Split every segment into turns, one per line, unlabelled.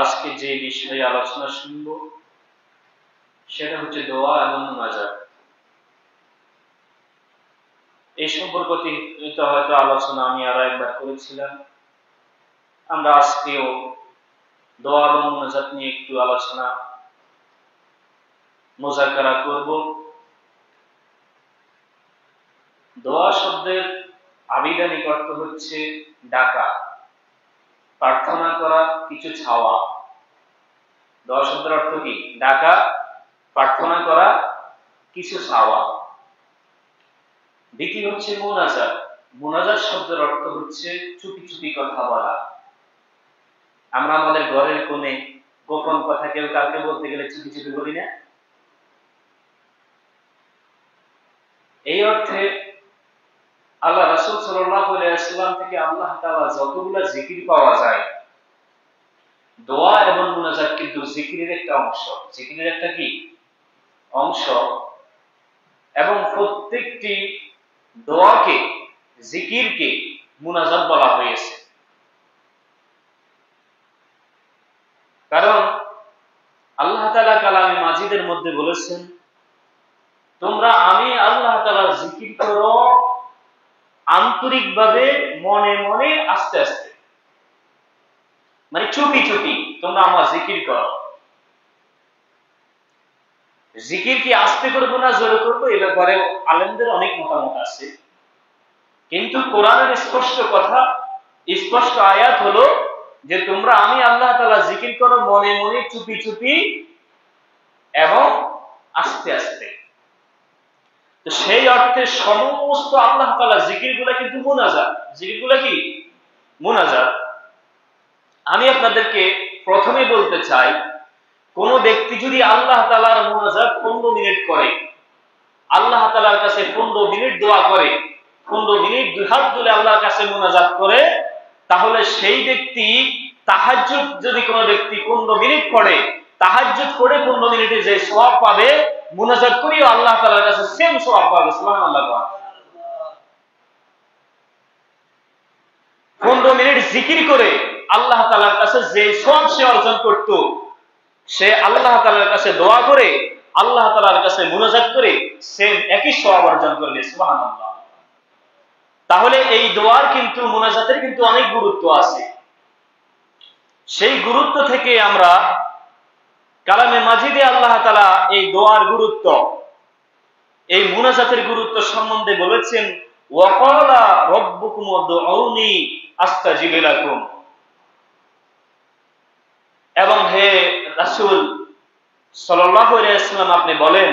আজকে যে বিষয়ে আলোচনা শুনব সেটা হচ্ছে দোয়া এবং মুনাজাত। এই সম্পর্কিত হয়তো আলোচনা আমি আরো একবার করেছিলাম। আমরা আজকেও দোয়া এবং মুনাজাত নিয়ে একটু আলোচনা মুযাকারা করব। দোয়া শব্দের আবিধানিক অর্থ হচ্ছে ডাকা, প্রার্থনা করা, কিছু চাওয়া। দোয়া শব্দের অর্থ কি? ডাকা, প্রার্থনা করা, কিছু চাওয়া। দ্বিতীয় হচ্ছে মুনাজাত। মুনাজাত শব্দের অর্থ হচ্ছে চুপি চুপি কথা বলা। আমরা আমাদের ঘরের কোণে গোপন কথা কেউ কাউকে বলতে গেলে চুপি চুপি বলি না? এই অর্থে আল্লাহ রাসূল সাল্লাল্লাহু আলাইহি ওয়াসাল্লাম থেকে আল্লাহ তাআলা যতগুলো জিকির পাওয়া যায়, দোয়া এবং মুনাজাত কিন্তু জিকিরের একটা অংশ। জিকিরের একটা কি অংশ, এবং প্রত্যেকটি দোয়াকে, জিকিরকে মুনাজাত বলা হয়েছে। কারণ আল্লাহ তাআলা কালামে মাজিদের মধ্যে বলেছেন, তোমরা আমি আল্লাহ তাআলার জিকির করো আন্তরিকভাবে, মনে মনে, আস্তে আস্তে, মানে চুপি চুপি তোমরা আমার জিকির করো। জিকির কি আস্তে করবো না জোরে করবো, এ ব্যাপারে আলেমদের অনেক মতামত আছে, কিন্তু কোরআনের স্পষ্ট কথা, স্পষ্ট আয়াত হলো যে তোমরা আমি আল্লাহ তাআলা জিকির করো মনে মনে, চুপি চুপি এবং আস্তে আস্তে। তো সেই অর্থে সমস্ত আল্লাহ তাআলা জিকিরগুলো কিন্তু মুনাজাত। জিকিরগুলো কি মুনাজাত। আমি আপনাদেরকে প্রথমে বলতে চাই, কোন ব্যক্তি যদি আল্লাহ তাআলার মুনাজাত 15 মিনিট করে, আল্লাহ তাআলার কাছে 15 মিনিট দোয়া করে, 15 মিনিট দুই হাত তুলে আল্লাহর কাছে মুনাজাত করে, তাহলে সেই ব্যক্তি তাহাজ্জুদ যদি কোনো ব্যক্তি 15 মিনিট পড়ে, তাহাজ্জুদ করে 15 মিনিটে যে সওয়াব পাবে, মুনাজাত করিও আল্লাহ তাআলার কাছে সেম সওয়াব পাবে। সুবহানাল্লাহ। 15 মিনিট জিকির করে আল্লাহ তাআলার কাছে যে সওয়াব সে অর্জন করত, সে আল্লাহ তাআলার কাছে দোয়া করে, আল্লাহ তাআলার কাছে মুনাজাত করে সেম একই সওয়াব অর্জন করবে। সুবহানাল্লাহ। তাহলে এই দোয়ার কিন্তু, মুনাজাতের কিন্তু অনেক গুরুত্ব আছে। সেই গুরুত্ব থেকে আমরা কালামে মাজিদে আল্লাহ তাআলা এই দোয়ার গুরুত্ব, এই মুনাজাতের গুরুত্ব সম্বন্ধে বলেছেন, ওয়াকালা রাব্বুকুম উদউনি আস্তাজিব লাকুম। এবং হে রাসূল সাল্লাল্লাহু আলাইহি ওয়াসাল্লাম, আপনি বলেন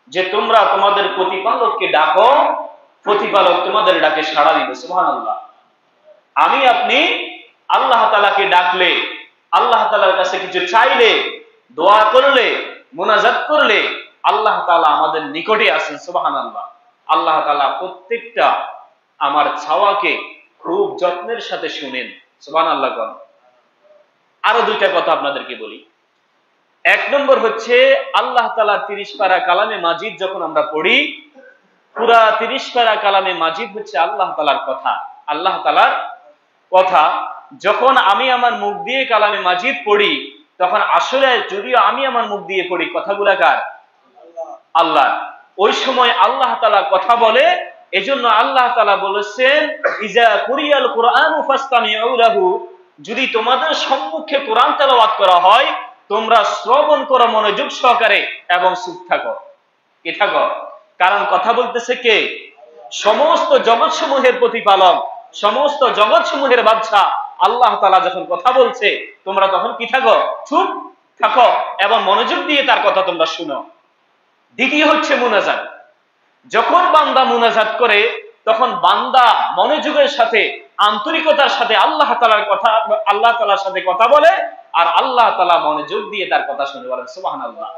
যে তোমরা তোমাদের প্রতিপালককে ডাকো, প্রতিপালক তোমাদের ডাকে সাড়া দিবে। সুবহানাল্লাহ। আমি আপনি আল্লাহ তাআলাকে ডাকলে, আল্লাহ তাআলার কাছে কিছু চাইলে, দোয়া করলে, মুনাজাত করলে আল্লাহ তাআলা আমাদের নিকটে আছেন। সুবহানাল্লাহ। আল্লাহ তাআলা প্রত্যেকটা আমার চাওয়াকে খুব যত্নের সাথে শুনেন। সুবহানাল্লাহ। আরো দুইটা কথা আপনাদেরকে বলি। এক নম্বর হচ্ছে, আল্লাহ তাআলা 30 পারা কালামে মাজিদ যখন আমরা পড়ি, পুরা 30 পারা কালামে মাজিদ হচ্ছে আল্লাহ তাআলার কথা। আল্লাহ তাআলার কথা যখন আমি আমার মুখ দিয়ে কালামে মাজিদ পড়ি, তখন আসলে যদিও আমি আমার মুখ দিয়ে পড়ি, কথাগুলা কার? আল্লাহ। ওই সময় আল্লাহ তাআলা কথা বলে। এজন্য আল্লাহ তাআলা বলেছেন, ইজা কুরিয়াল কুরআনু ফাসতামিউ লাহু, যদি তোমাদের সম্মুখে কোরআন তেলাওয়াত করা হয়, তোমরা শ্রবণ করো মনোযোগ সহকারে এবং চুপ থাকো। কি থাকো? কারণ কথা বলতেছে কে? সমস্ত জগৎসমূহের প্রতিপালক, সমস্ত জগৎসমূহের বাদশা আল্লাহ তাআলা যখন কথা বলছে, তোমরা তখন কি থাকো? চুপ থাকো এবং মনোযোগ দিয়ে তার কথা তোমরা শুনো। দ্বিতীয় হচ্ছে মুনাজাত। যখন বান্দা মুনাজাত করে, তখন বান্দা মনোযোগের সাথে, আন্তরিকতার সাথে আল্লাহ তাআলার কথা, আল্লাহ তাআলার সাথে কথা বলে, আর আল্লাহ তাআলা মনোযোগ দিয়ে তার কথা শুনে। বলেন সুবহানাল্লাহ।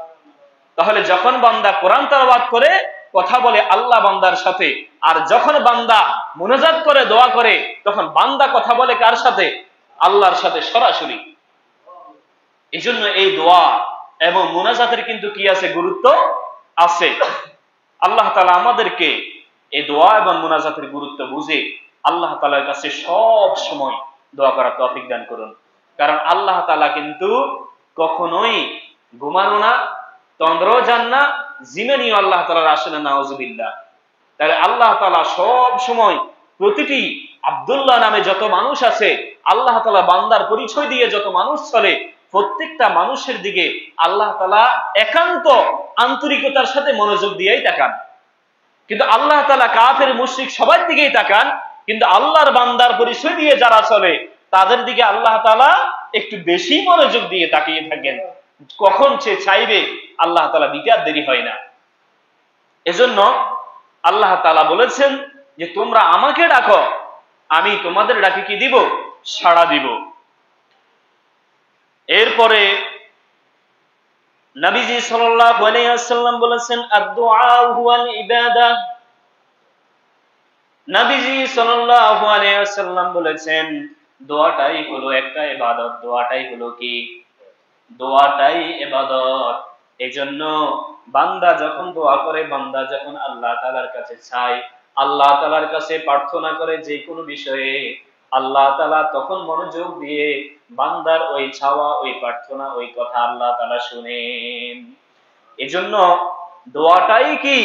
তাহলে যখন বান্দা কোরআন তেলাওয়াত করে, কথা বলে আল্লাহ বান্দার সাথে, আর যখন বান্দা মুনাজাত করে, দোয়া করে, তখন বান্দা কথা বলে কার সাথে? আল্লাহর সাথে সরাসরি। এজন্য এই দোয়া এবং মুনাজাতের কিন্তু কি আছে? গুরুত্ব আছে। আল্লাহ তাআলা আমাদেরকে এই দোয়া এবং মুনাজাতের গুরুত্ব বুঝে আল্লাহ তাআলার কাছে সব সময় দোয়া করার তৌফিক দান করুন। কারণ আল্লাহ তাআলা কিন্তু কখনোই ঘুমানো না, তন্দ্রাও যান না, জিমেনিও আল্লাহ তাআলার আসে না, নাউজুবিল্লাহ। তাহলে আল্লাহ তাআলা সব সময় প্রতিটি আব্দুল্লাহ নামে যত মানুষ আছে, আল্লাহ তাআলা বান্দার পরিচয় দিয়ে যত মানুষ চলে, প্রত্যেকটা মানুষের দিকে আল্লাহ তাআলা একান্ত আন্তরিকতার সাথে মনোযোগ দিয়েই তাকান। কিন্তু আল্লাহ তাআলা কাফের মুশরিক সবার দিকেই তাকান, কিন্তু আল্লাহর বান্দার পরিচয় দিয়ে যারা চলে তাদের দিকে আল্লাহ তাআলা একটু বেশি মনোযোগ দিয়ে তাকিয়ে থাকেন। কখন সে চাইবে আল্লাহ তাআলা দিতে আর দেরি হয় না। এজন্য আল্লাহ তাআলা বলেছেন যে তোমরা আমাকে ডাকো, আমি তোমাদের ডাকে কি দিব? সাড়া দিব। এরপরে নবীজি সাল্লাল্লাহু আলাইহি ওয়াসাল্লাম বলেছেন আদ-দুআ হুয়াল ইবাদা। নবীজি সাল্লাল্লাহু আলাইহি ওয়াসাল্লাম বলেছেন দোয়াটাই হলো একটা ইবাদত। দোয়াটাই হলো কি? দোয়াটাই ইবাদত। এজন্য বান্দা যখন দোয়া করে, বান্দা যখন আল্লাহ তাআলার কাছে চায়, আল্লাহ তাআলার কাছে প্রার্থনা করে যে কোনো বিষয়ে, আল্লাহ তাআলা তখন মনোযোগ দিয়ে বান্দার ওই চাওয়া, ওই প্রার্থনা, ওই কথা আল্লাহ তাআলা শুনেন। এজন্য দোয়াটাই কি?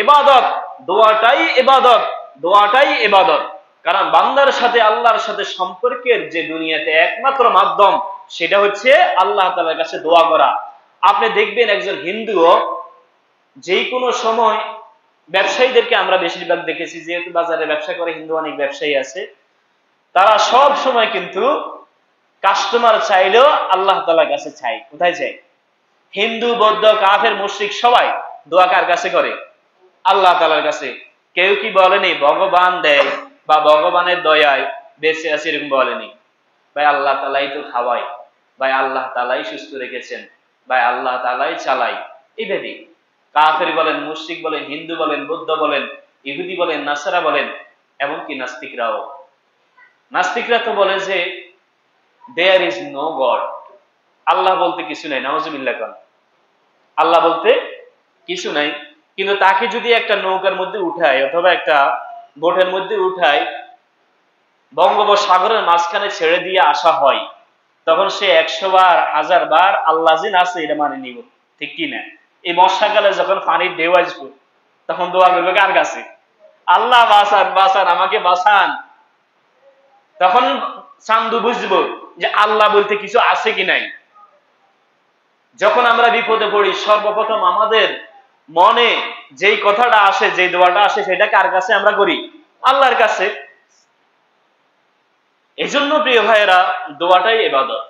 ইবাদত। দোয়াটাই ইবাদত, দোয়াটাই ইবাদত। কারণ বান্দার সাথে আল্লাহর সাথে সম্পর্কের যে দুনিয়াতে একমাত্র মাধ্যম, সেটা হচ্ছে আল্লাহ তাআলার কাছে দোয়া করা। আপনি দেখবেন একজন হিন্দুও যে কোনো সময়, ব্যবসায়ীদেরকে আমরা বেশিরভাগ দেখেছি, যেহেতু বাজারে ব্যবসা করে হিন্দু অনেক ব্যবসায়ী আছে, তারা সব সময় কিন্তু কাস্টমার চাইলেও আল্লাহ তাআলার কাছে চায়। কোথায় চায়? হিন্দু, বৌদ্ধ, কাফের, মুশরিক সবাই দোয়া কার কাছে করে? আল্লাহ তাআলার কাছে। কেউ কি বলেনি ভগবান দেয় বা ভগবানের দয়ায় বেঁচে আছে, এরকম বলেনি। ভাই আল্লাহ তাআলাই তো খাওয়ায়, ভাই আল্লাহ তাআলাই সুস্থ রেখেছেন, ভাই আল্লাহ তাআলাই চালাই। এইভাবে কাফের বলেন, মুশরিক বলেন, হিন্দু বলেন, বৌদ্ধ বলেন, ইহুদি বলেন, নাসারা বলেন, এমনকি নাস্তিকরাও। নাস্তিকরা তো বলে যে দেয়ার ইজ নো গড, আল্লাহ বলতে কিছু নাই। নাউজুবিল্লাহ। কোন আল্লাহ বলতে কিছু নাই। কিন্তু তাকে যদি একটা নৌকার মধ্যে উঠায় অথবা একটা বোটের মধ্যে উঠায়, বঙ্গোপসাগরের মাঝখানে ছেড়ে দিয়ে আসা হয়, তখন সে 100 বার 1000 বার আল্লাহ জিন আছে এটা মানে নিব, ঠিক কি না? এই বর্ষাকালে যখন পানির ঢেউ আসবে, তখন দোয়া করবে কার কাছে? আল্লাহ বাঁচান, বাঁচান, আমাকে বাঁচান। তখন চান্দু বুঝবো যে আল্লাহ বলতে কিছু আছে কি নাই। যখন আমরা বিপদে পড়ি, সর্বপ্রথম আমাদের মনে যেই কথাটা আসে, যে দোয়াটা আসে, সেটা কার কাছে আমরা করি? আল্লাহর কাছে। এজন্য প্রিয় ভাইয়েরা, দোয়াটাই ইবাদত।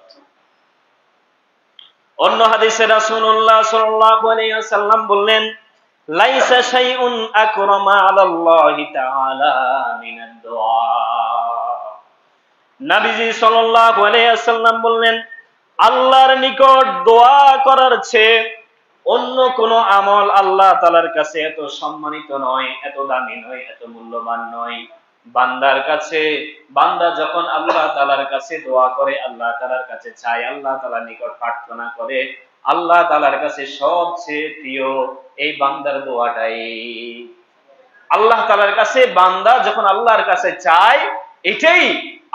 অন্য হাদিসে রাসূলুল্লাহ সাল্লাল্লাহু আলাইহি ওয়াসাল্লাম বললেন লাইসা শাইউন আকরামা আলাল্লাহি তাআলা মিনাদ দুআ। নবীজি সাল্লাল্লাহু আলাইহি ওয়াসাল্লাম বললেন আল্লাহর নিকট দোয়া করার চেয়ে অন্য কোন আমল আল্লাহ তাআলার কাছে এত সম্মানিত নয়, এত দামি নয়, এত মূল্যবান নয়। বান্দার কাছে, বান্দা যখন আল্লাহ তাআলার কাছে দোয়া করে, আল্লাহ তাআলার কাছে চায়, আল্লাহ তাআলার নিকট প্রার্থনা করে, আল্লাহ তাআলার কাছে সবচেয়ে প্রিয় এই বান্দার দোয়াটাই। আল্লাহ তাআলার কাছে বান্দা যখন আল্লাহর কাছে চায়, এটাই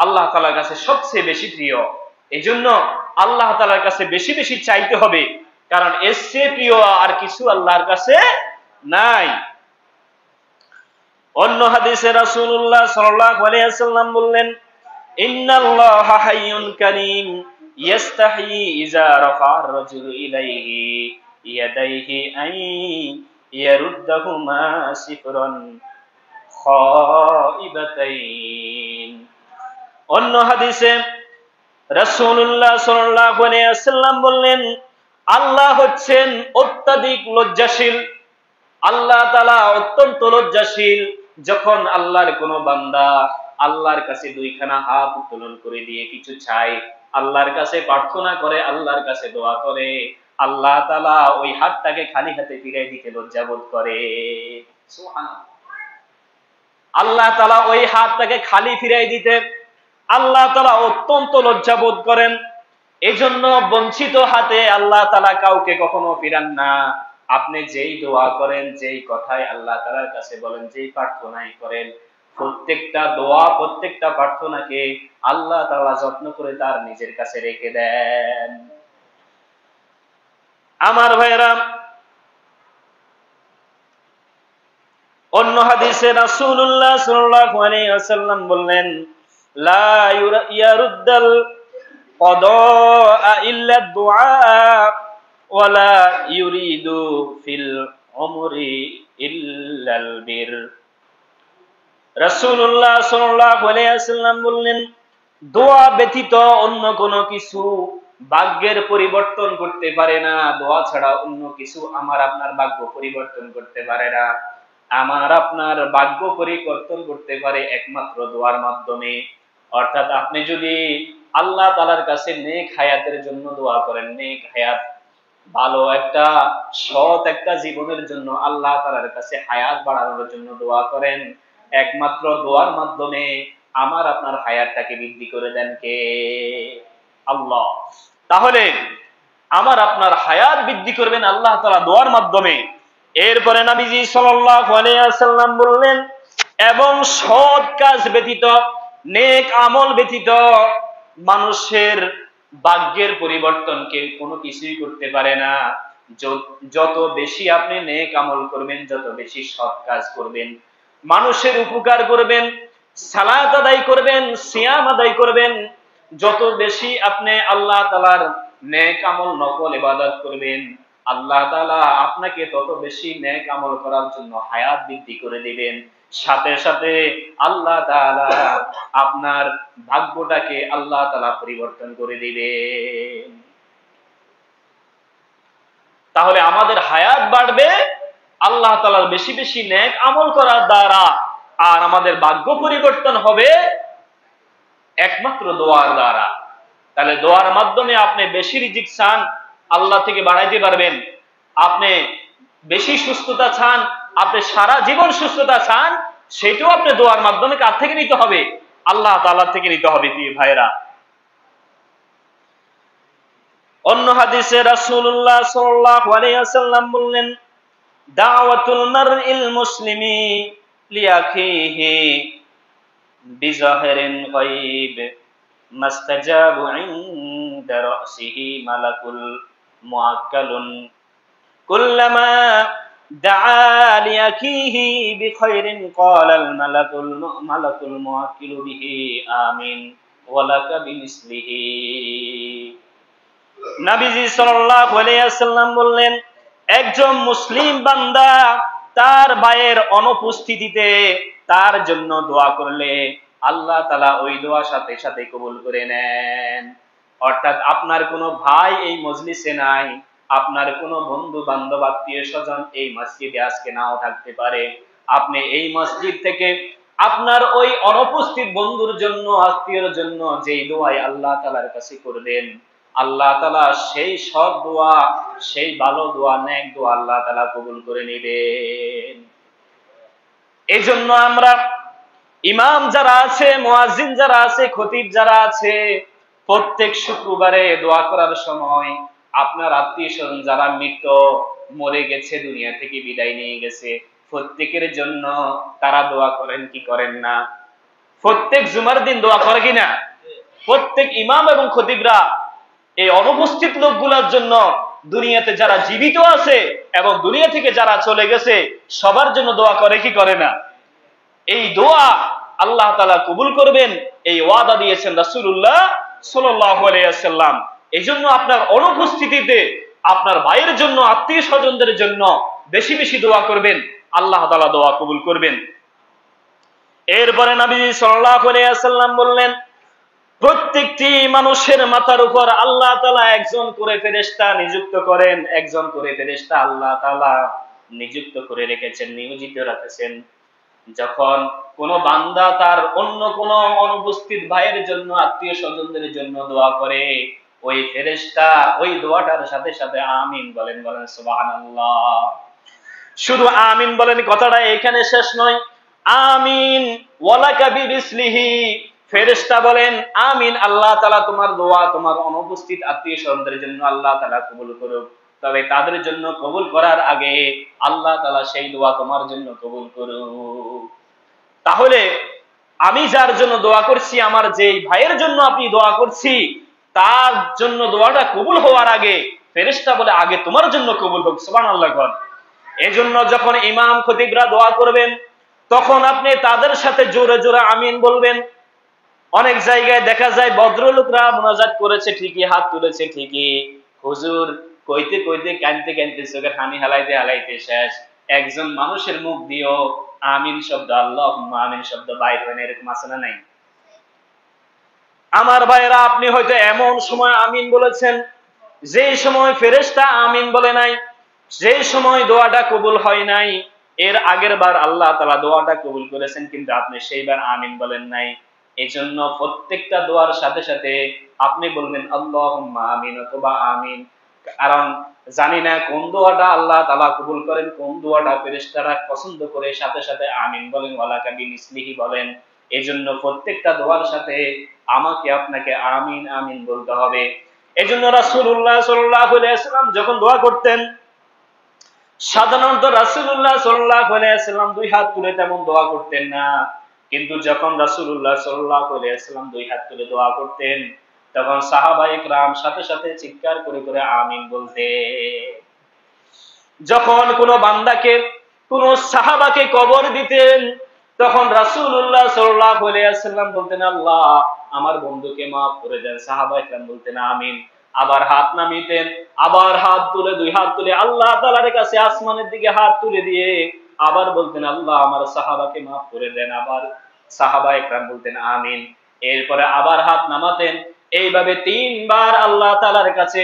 আল্লাহ তাআলার কাছে সবচেয়ে বেশি প্রিয়। এজন্য আল্লাহ তাআলার কাছে বেশি বেশি চাইতে হবে, কারণ এর চেয়ে প্রিয় আর কিছু আল্লাহর কাছে নাই। অন্য হাদিসে রাসূলুল্লাহ সাল্লাল্লাহু আলাইহি ওয়াসাল্লাম বললেন ইন্নাল্লাহা হাইয়ুন কারীম ইস্তাহি ইযা রাফা'আর রাজুলু ইলাইহি ইয়াদাইহি আই ইয়ারুদ্দাহুমা সিফরান খাইবাতাইন। অন্য হাদিসে রাসূলুল্লাহ সাল্লাল্লাহু আলাইহি ওয়াসাল্লাম বললেন আল্লাহ হচ্ছেন অত্যাধিক লজ্জাশীল। আল্লাহ তাআলা অত্যন্ত লজ্জাশীল। যখন আল্লাহর কোন বান্দা আল্লাহর কাছে দুইখানা হাত উত্তোলন করে দিয়ে কিছু চায়, আল্লাহর কাছে প্রার্থনা করে, আল্লাহর কাছে দোয়া করে, আল্লাহ তাআলা ওই হাতটাকে খালি হাতে ফিরিয়ে দিতে লজ্জাবোধ করে। সুবহানাল্লাহ। আল্লাহ তাআলা ওই হাতটাকে খালি ফিরিয়ে দিতে আল্লাহ তাআলা অত্যন্ত লজ্জাবোধ করেন। এজন্য বঞ্চিত হাতে আল্লাহ তাআলা কাউকে কখনো ফিরান না। আপনি যেই দোয়া করেন, যেই কথায় আল্লাহ তাআলার কাছে বলেন, যেই প্রার্থনাই করেন, প্রত্যেকটা দোয়া, প্রত্যেকটা প্রার্থনাকে আল্লাহ তাআলা যত্ন করে তার নিজের কাছে রেখে দেন। আমার ভাইরা, অন্য হাদিসে রাসূলুল্লাহ সাল্লাল্লাহু আলাইহি ওয়াসাল্লাম বললেন, লা ইয়ারুদ্দাল কদা ইল্লা দুআ ওয়া লা ইউরিদু ফিল উমরি ইল্লাল বির। রাসূলুল্লাহ সাল্লাল্লাহু আলাইহি ওয়াসাল্লাম বললেন, দোয়া ব্যতীত অন্য কোনো কিছু ভাগ্যের পরিবর্তন করতে পারে না। দোয়া ছাড়া অন্য কিছু আমার আপনার ভাগ্য পরিবর্তন করতে পারে না। আমার আপনার ভাগ্য পরিবর্তন করতে পারে একমাত্র দোয়ার মাধ্যমে। অর্থাৎ আপনি যদি আল্লাহ তাআলার কাছে নেক হায়াতের জন্য দোয়া করেন, নেক হায়াত, ভালো একটা সৎ একটা জীবনের জন্য আল্লাহ তাআলার কাছে হায়াত বাড়ানোর জন্য দোয়া করেন, একমাত্র দোয়ার মাধ্যমে আমার আপনার হায়াতটাকে বৃদ্ধি করে দেন কে? আল্লাহ। তাহলে আমার আপনার হায়াত বৃদ্ধি করবেন আল্লাহ তাআলা দোয়ার মাধ্যমে। এরপরে নবীজি সাল্লাল্লাহু আলাইহি ওয়াসাল্লাম বললেন, এবং সৎ কাজ ব্যতীত, নেক আমল ব্যতীত মানুষের ভাগ্যের পরিবর্তন কেউ কোনো কিছুই করতে পারে না। যত বেশি আপনি নেক আমল করবেন, যত বেশি সৎ কাজ করবেন, মানুষের উপকার করবেন, সালাত আদায় করবেন, সিয়াম আদায় করবেন, যত বেশি আপনি আল্লাহ তাআলার নেক আমল নফল ইবাদত করবেন, আল্লাহ তাআলা আপনাকে তত বেশি নেক আমল করার জন্য হায়াত বৃদ্ধি করে দিবেন। সাথে সাথে আল্লাহ তাআলা আপনার ভাগ্যটাকে আল্লাহ তাআলা পরিবর্তন করে দিবেন। তাহলে আমাদের হায়াত বাড়বে আল্লাহ তাআলার বেশি বেশি নেক আমল করার দ্বারা, আর আমাদের ভাগ্য পরিবর্তন হবে একমাত্র দোয়ার দ্বারা। তাহলে দোয়ার মাধ্যমে আপনি বেশি রিজিক চান, আল্লাহ থেকে বাড়াইতে পারবেন। আপনি বেশি সুস্থতা চান, আপনি সারা জীবন সুস্থতা চান, সেটাও আপনি দোয়ার মাধ্যমে কার থেকে নিতে হবে? আল্লাহ তাআলা থেকে নিতে হবে। প্রিয় ভাইরা, অন্য হাদিসে রাসূলুল্লাহ সাল্লাল্লাহু আলাইহি ওয়াসাল্লাম বললেন, দাওয়াতুল মারইল মুসলিমি লিআখিহি বিজাহরিন গায়ব মাস্তাজাবু ইনদা রাসিহি মালাকুল মুআক্কালুন কুল্লামা দাআ লিআখিহি বিখাইরিন ক্বালাল মালাকুল মুআক্কিলু বিহি আমিন ওয়া লাকা বিমিসলিহি। নবীজি সাল্লাল্লাহু আলাইহি ওয়াসাল্লাম বললেন, একজন মুসলিম বান্দা তার ভাইয়ের অনুপস্থিতিতে তার জন্য দোয়া করলে আল্লাহ তাআলা ওই দোয়া সাথে সাথে কবুল করে নেন। অর্থাৎ আপনার কোনো ভাই এই মজলিসে নাই, আপনার কোনো বন্ধু বান্ধব আত্মীয় স্বজন এই মসজিদে আজকে নাও থাকতে পারে, আপনি এই মসজিদ থেকে আপনার ওই অনুপস্থিত বন্ধুর জন্য, আত্মীয়র জন্য যেই দোয়াই আল্লাহ তাআলার কাছে করবেন, আল্লাহ তাআলা সেই সৎ দোয়া, সেই ভালো দোয়া, নেক দোয়া আল্লাহ তাআলা কবুল করে নেবেন। এই জন্য আমরা ইমাম যারা আছে, মুয়াজ্জিন যারা আছে, খতিব যারা আছে, প্রত্যেক শুক্রবারে দোয়া করার সময় আপনার আত্মীয় স্বজন যারা মৃত, মরে গেছে, দুনিয়া থেকে বিদায় নিয়ে গেছে, প্রত্যেকের জন্য তারা দোয়া করেন কি করেন না? প্রত্যেক জুমার দিন দোয়া করে কিনা? প্রত্যেক ইমাম এবং খতিবরা এই অনুপস্থিত লোকগুলোর জন্য, দুনিয়াতে যারা জীবিত আছে এবং দুনিয়া থেকে যারা চলে গেছে, সবার জন্য দোয়া করে কি করে না? এই দোয়া আল্লাহ তাআলা কবুল করবেন, এই ওয়াদা দিয়েছেন রাসূলুল্লাহ সাল্লাল্লাহু আলাইহি ওয়াসাল্লাম। এইজন্য আপনার অনুপস্থিতিতে আপনার ভাইয়ের জন্য, আত্মীয় স্বজনদের জন্য বেশি বেশি দোয়া করবেন, আল্লাহ তাআলা দোয়া কবুল করবেন। এরপরে নবী সাল্লাল্লাহু আলাইহি ওয়াসাল্লাম বললেন, প্রত্যেকটি মানুষের মাথার উপর আল্লাহ তাআলা একজন করে ফেরেশতা নিযুক্ত করেন, একজন করে ফেরেশতা আল্লাহ তাআলা নিযুক্ত করে রেখেছেন, নিয়োজিত রাখেছেন। যখন কোন বান্দা তার অন্য কোন অনুপস্থিত ভাইয়ের জন্য, আত্মীয় স্বজনদের জন্য দোয়া করে, ওই ফেরেশতা ওই দোয়াটার সাথে সাথে আমিন বলেন, বলেন সুবহানাল্লাহ। শুধু আমিন বলেন কথাটা এখানে শেষ নয়, আমিন ওয়া লাকা বিমিসলিহি, ফেরেশতা বলেন আমিন, আল্লাহ তাআলা তোমার দোয়া তোমার অনুপস্থিত আত্মীয় স্বজনদের জন্য আল্লাহ তাআলা কবুল করুক। তবে তাদের জন্য কবুল করার আগে আল্লাহ তাআলা সেই দোয়া তোমার জন্য কবুল করুক। তাহলে আমি যার জন্য দোয়া করছি, আমার যেই ভাইয়ের জন্য আপনি দোয়া করছি, তার জন্য দোয়াটা কবুল হওয়ার আগে ফেরেশতা বলে আগে তোমার জন্য কবুল হোক। সুবহানাল্লাহ। এজন্য যখন ইমাম খতিবরা দোয়া করবেন তখন আপনি তাদের সাথে জোরে জোরে আমিন বলবেন। অনেক জায়গায় দেখা যায় ভদ্রলোকরা মুনাজাত করেছে ঠিকই, হাত তুলেছে ঠিকই, হুজুর কইতে কইতে কানতে কানতে চোখের হানি হালাইতে হালাইতে শেষ, একজন মানুষের মুখ দিয়েও আমিন শব্দ, আল্লাহুম্মা আমিন শব্দ বাইর হয় না, এরকম আছে না নাই? আমার ভাইরা, আপনি হয়তো এমন সময় আমিন বলেছেন যে সময় ফেরেশতা আমিন বলে নাই, যে সময় দোয়াটা কবুল হয় নাই। এর আগের বার আল্লাহ তাআলা দোয়াটা কবুল করেছেন, কিন্তু আপনি সেইবার আমিন বলেন নাই। এজন্য প্রত্যেকটা দোয়ার সাথে সাথে আপনি বলবেন আল্লাহুম্মা আমিন অথবা আমিন। কারণ জানি না কোন দোয়াটা আল্লাহ তাআলা কবুল করেন, কোন দোয়াটা ফেরেশতারা পছন্দ করে, সাথে সাথে আমিন বলেন, ওয়ালাকা বিমিসলিহি বলেন। এজন্য প্রত্যেকটা দোয়ার সাথে আমাকে আপনাকে আমিন আমিন বলতে হবে। এজন্য রাসূলুল্লাহ সাল্লাল্লাহু আলাইহি ওয়াসাল্লাম যখন দোয়া করতেন, সাধারণত রাসূলুল্লাহ সাল্লাল্লাহু আলাইহি ওয়াসাল্লাম দুই হাত তুলে তেমন দোয়া করতেন না। কিন্তু যখন রাসূলুল্লাহ সাল্লাল্লাহু আলাইহি ওয়াসাল্লাম দুই হাত তুলে দোয়া করতেন, তখন সাহাবায়ে কেরাম সাথে সাথে চিৎকার করে করে আমিন বলতেন। যখন কোন বান্দাকে, কোন সাহাবাকে কবর দিতেন, তখন রাসূলুল্লাহ সাল্লাল্লাহু আলাইহি ওয়াসাল্লাম বলতেন আল্লাহ আমার বন্ধুকে মাফ করে দেন। সাহাবায়ে কেরাম বলতেন আমিন। আবার হাত নামিতেন, আবার হাত তুলে, দুই হাত তুলে আল্লাহ তাআলার কাছে আসমানের দিকে হাত তুলে দিয়ে আবার বলতেন আল্লাহ আমার সাহাবাকে মাফ করে দেন। আবার সাহাবায়ে কেরাম বলতেন আমিন। এরপরে আবার হাত নামাতেন। এইভাবে তিনবার আল্লাহ তাআলার কাছে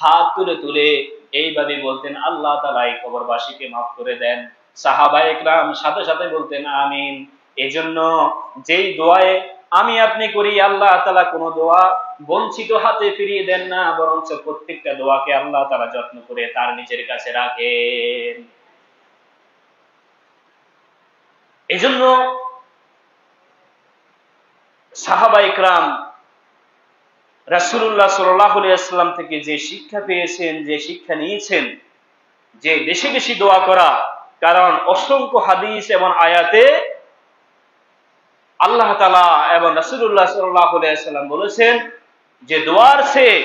হাত তুলে তুলে এইভাবে বলতেন আল্লাহ তাআলা এই কবরবাসীকে মাফ করে দেন। সাহাবায়ে কেরাম সাথে সাথে বলতেন আমিন। এজন্য যেই দোয়ায়ে আমি আপনি করি, আল্লাহ তাআলা কোন দোয়া বঞ্চিত হাতে ফিরিয়ে দেন না, বরঞ্চ প্রত্যেকটা দোয়াকে আল্লাহ তাআলা যত্ন করে তার নিজের কাছে রাখেন। এজন্য সাহাবায়ে কেরাম রাসূলুল্লাহ সাল্লাল্লাহু আলাইহি ওয়াসাল্লাম থেকে যে শিক্ষা পেয়েছেন, যে শিক্ষা নিয়েছেন, যে বেশি বেশি দোয়া করা। কারণ অসংখ্য হাদিস এবং আয়াতে আল্লাহ তাআলা এবং রাসূলুল্লাহ সাল্লাল্লাহু আলাইহি ওয়াসাল্লাম বলেছেন যে দোয়ার চেয়ে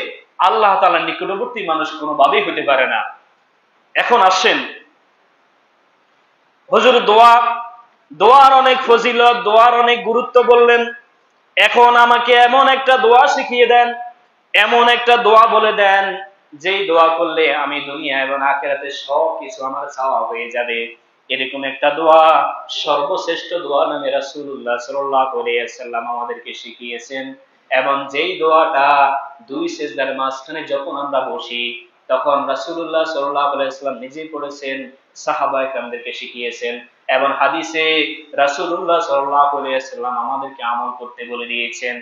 আল্লাহ তাআলার নিকটবর্তী মানুষ কোনোভাবেই হতে পারে না। এখন আসেন, হুজুর দোয়ার অনেক ফজিলত, দোয়ার অনেক গুরুত্ব বললেন। এখন আমাকে এমন একটা দোয়া শিখিয়ে দেন, এমন একটা দোয়া বলে দেন যেই দোয়া করলে আমি দুনিয়া এবং আখিরাতে সবকিছু আমার চাওয়া হয়ে যাবে। এরকম একটা দোয়া, সর্বশ্রেষ্ঠ দোয়া নামে রাসূলুল্লাহ সাল্লাল্লাহু আলাইহি ওয়াসাল্লাম আমাদেরকে শিখিয়েছেন। এবং যেই দোয়াটা দুই সিজদার মাঝখানে যখন আমরা বসি তখন রাসূলুল্লাহ সাল্লাল্লাহু আলাইহি ওয়াসাল্লাম নিজেই পড়েছেন, সাহাবায়ে কেরামদেরকে শিখিয়েছেন, এবং হাদিসে রাসূলুল্লাহ সাল্লাল্লাহু আলাইহি ওয়াসাল্লাম আমাদেরকে আমল করতে বলে দিয়েছেন।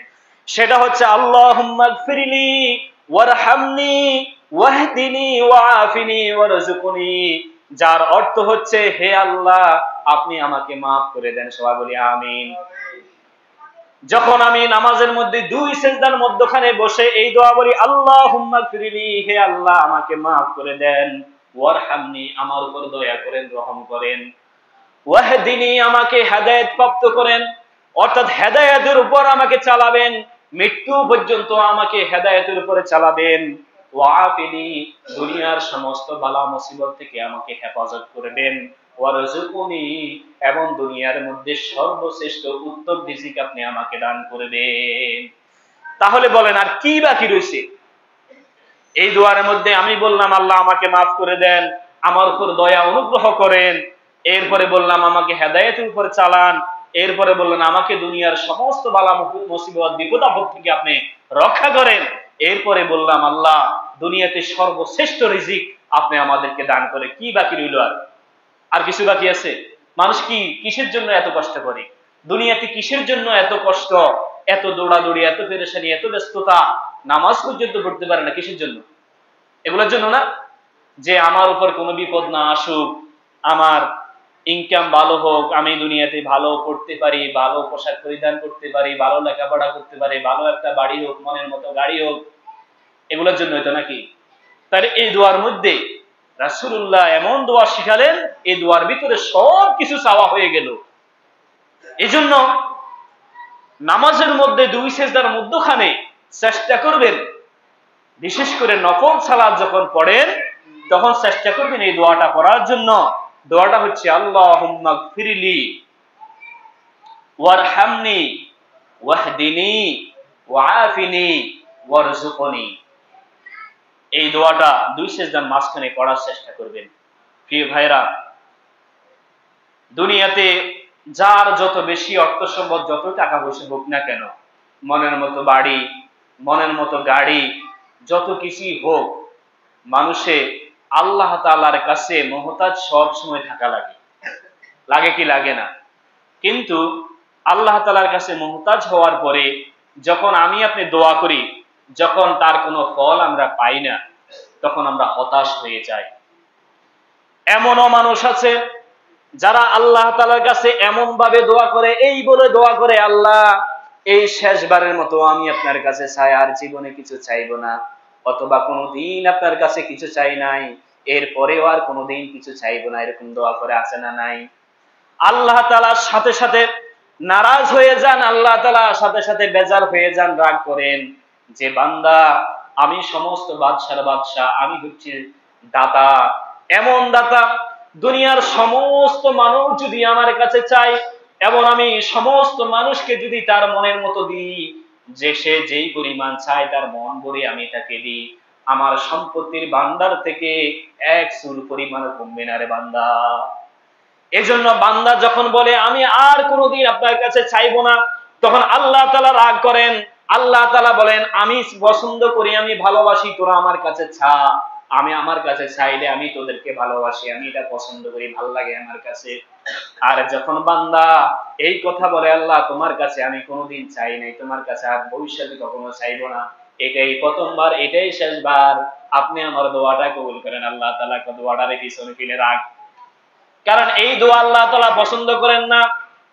সেটা হচ্ছে আল্লাহুম্মা গফিরলি ওয়ারহামনি ওয়াহদিনি ওয়াআফিনি ওয়ারযুকনি, যার অর্থ হচ্ছে হে আল্লাহ আপনি আমাকে মাফ করে দেন। সবাই বলি আমিন। যখন আমি নামাজের মধ্যে দুই সিজদার মধ্যখানে বসে এই দোয়া বলি আল্লাহুম্মা গফিরলি, হে আল্লাহ আমাকে মাফ করে দেন, ওয়ারহামনি আমার উপর দয়া করেন, রহম করেন, ওয়াহদিনি আমাকে হেদায়েত প্রাপ্ত করেন, অর্থাৎ হেদায়েতের উপর আমাকে চালাবেন, মৃত্যু পর্যন্ত আমাকে হেদায়েতের উপরে চালাবেন, ওয়াআফিনি দুনিয়ার সমস্ত বালা মুসিবত থেকে আমাকে হেফাজত করবেন, ওয়ারযুকুনি এবং দুনিয়ার মধ্যে সর্বশ্রেষ্ঠ উত্তম রিজিক আপনি আমাকে দান করবেন। তাহলে বলেন আর কি বাকি রয়েছে? এই দোয়ার মধ্যে আমি বললাম আল্লাহ আমাকে মাফ করে দেন, আমার উপর দয়া অনুগ্রহ করেন, এরপরে বললাম আমাকে হেদায়েতের উপর চালান, এরপরে বললেন আমাকে দুনিয়ার সমস্ত বালা মুসিবত বিপদ আপদ থেকে আপনি রক্ষা করেন, এরপরে বললাম আল্লাহ দুনিয়াতে সর্বশ্রেষ্ঠ রিজিক আপনি আমাদেরকে দান করে। কি বাকি রইল? আর কিছু বাকি আছে? মানুষ কি কিসের জন্য এত কষ্ট করে? দুনিয়াতে কিসের জন্য এত কষ্ট, এত দৌড়াদৌড়ি, এত পেরেশানি, এত ব্যস্ততা? নামাজ পর্যন্ত পড়তে পারে না, কিসের জন্য? এগুলোর জন্য না যে আমার উপর কোনো বিপদ না আসুক, আমার ইনকাম ভালো হোক, আমি দুনিয়াতে ভালো পড়তে পারি, ভালো পোশাক পরিধান করতে পারি, ভালো লেখাপড়া করতে পারি, ভালো একটা বাড়ি হোক, মনের মতো গাড়ি হোক, এগুলোর জন্য হতো নাকি? তাহলে এই দোয়ার মধ্যে রাসূলুল্লাহ এমন দোয়া শিখালেন, এই দোয়ার ভিতরে সব কিছু চাওয়া হয়ে গেল। এজন্য নামাজের মধ্যে দুই সিজদার মধ্যখানে চেষ্টা করবেন, বিশেষ করে নফল সালাত যখন পড়েন তখন চেষ্টা করবেন এই দোয়াটা করার জন্য। দোয়াটা হচ্ছে আল্লাহুম্মা গফিরলি ওয়ারহামনি ওয়াহদিনি ওয়াআফিনি ওয়ারযুকনি। এই দোয়াটা দুই সিজদার মাঝখানে পড়ার চেষ্টা করবেন। প্রিয় ভাইরা, দুনিয়াতে যার যত বেশি অর্থ সম্পদ, যত টাকা পয়সা হোক না কেন, মনের মতো বাড়ি, মনের মতো গাড়ি, যত কিছুই হোক, মানুষে আল্লাহ তাআলার কাছে মুহতাজ সব সময় থাকা লাগে। লাগে কি লাগে না? কিন্তু আল্লাহ তাআলার কাছে মুহতাজ হওয়ার পরে যখন আমি আপনি দোয়া করি, যখন তার কোনো ফল আমরা পাই না, তখন আমরা হতাশ হয়ে যাই। এমনও মানুষ আছে যারা আল্লাহ তাআলার কাছে এমন ভাবে দোয়া করে, এই বলে দোয়া করে, আল্লাহ এই শেষবারের মতো আমি আপনার কাছে চাই, আর জীবনে কিছু চাইবো না, অথবা কোনোদিন আপনার কাছে কিছু চাই নাই, এরপরেও আর কোনোদিন কিছু চাইবো না, এরকম দোয়া করে আছে না নাই? আল্লাহ তাআলার সাথে সাথে নারাজ হয়ে যান, আল্লাহ তাআলা সাথে সাথে বেজার হয়ে যান, রাগ করেন যে বান্দা আমি সমস্ত বাদশার বাদশাহ, আমি হচ্ছে দাতা, এমন দাতা, দুনিয়ার সমস্ত মানুষ যদি আমার কাছে চাই এবং আমি সমস্ত মানুষকে যদি তার মনের মতো দিই, যে সে যেই পরিমাণ চায় তার মন ভরে আমি তাকে দিই, আমার সম্পত্তির ভান্ডার থেকে এক চুল পরিমাণ কমবে না রে বান্দা। এজন্য বান্দা যখন বলে আমি আর কোনোদিন আপনার কাছে চাইবো না, তখন আল্লাহ তাআলা রাগ করেন। আল্লাহ তাআলা বলেন আমি পছন্দ করি, আমি ভালোবাসি, তোরা আমার কাছে চা, আমি আমার কাছে চাইলে আমি তোদেরকে ভালোবাসি, আমি এটা পছন্দ করি, ভালো লাগে আমার কাছে। আর যখন বান্দা এই কথা বলে আল্লাহ তোমার কাছে আমি কোনোদিন চাই নাই, তোমার কাছে আর ভবিষ্যতে কখনো চাইবো না, এটাই প্রথমবার, এটাই শেষবার, আপনি আমার দোয়াটা কবুল করেন, আল্লাহ তাআলা দোয়াটারে পিছনে ফেলে রাখ। কারণ এই দোয়া আল্লাহ তাআলা পছন্দ করেন না।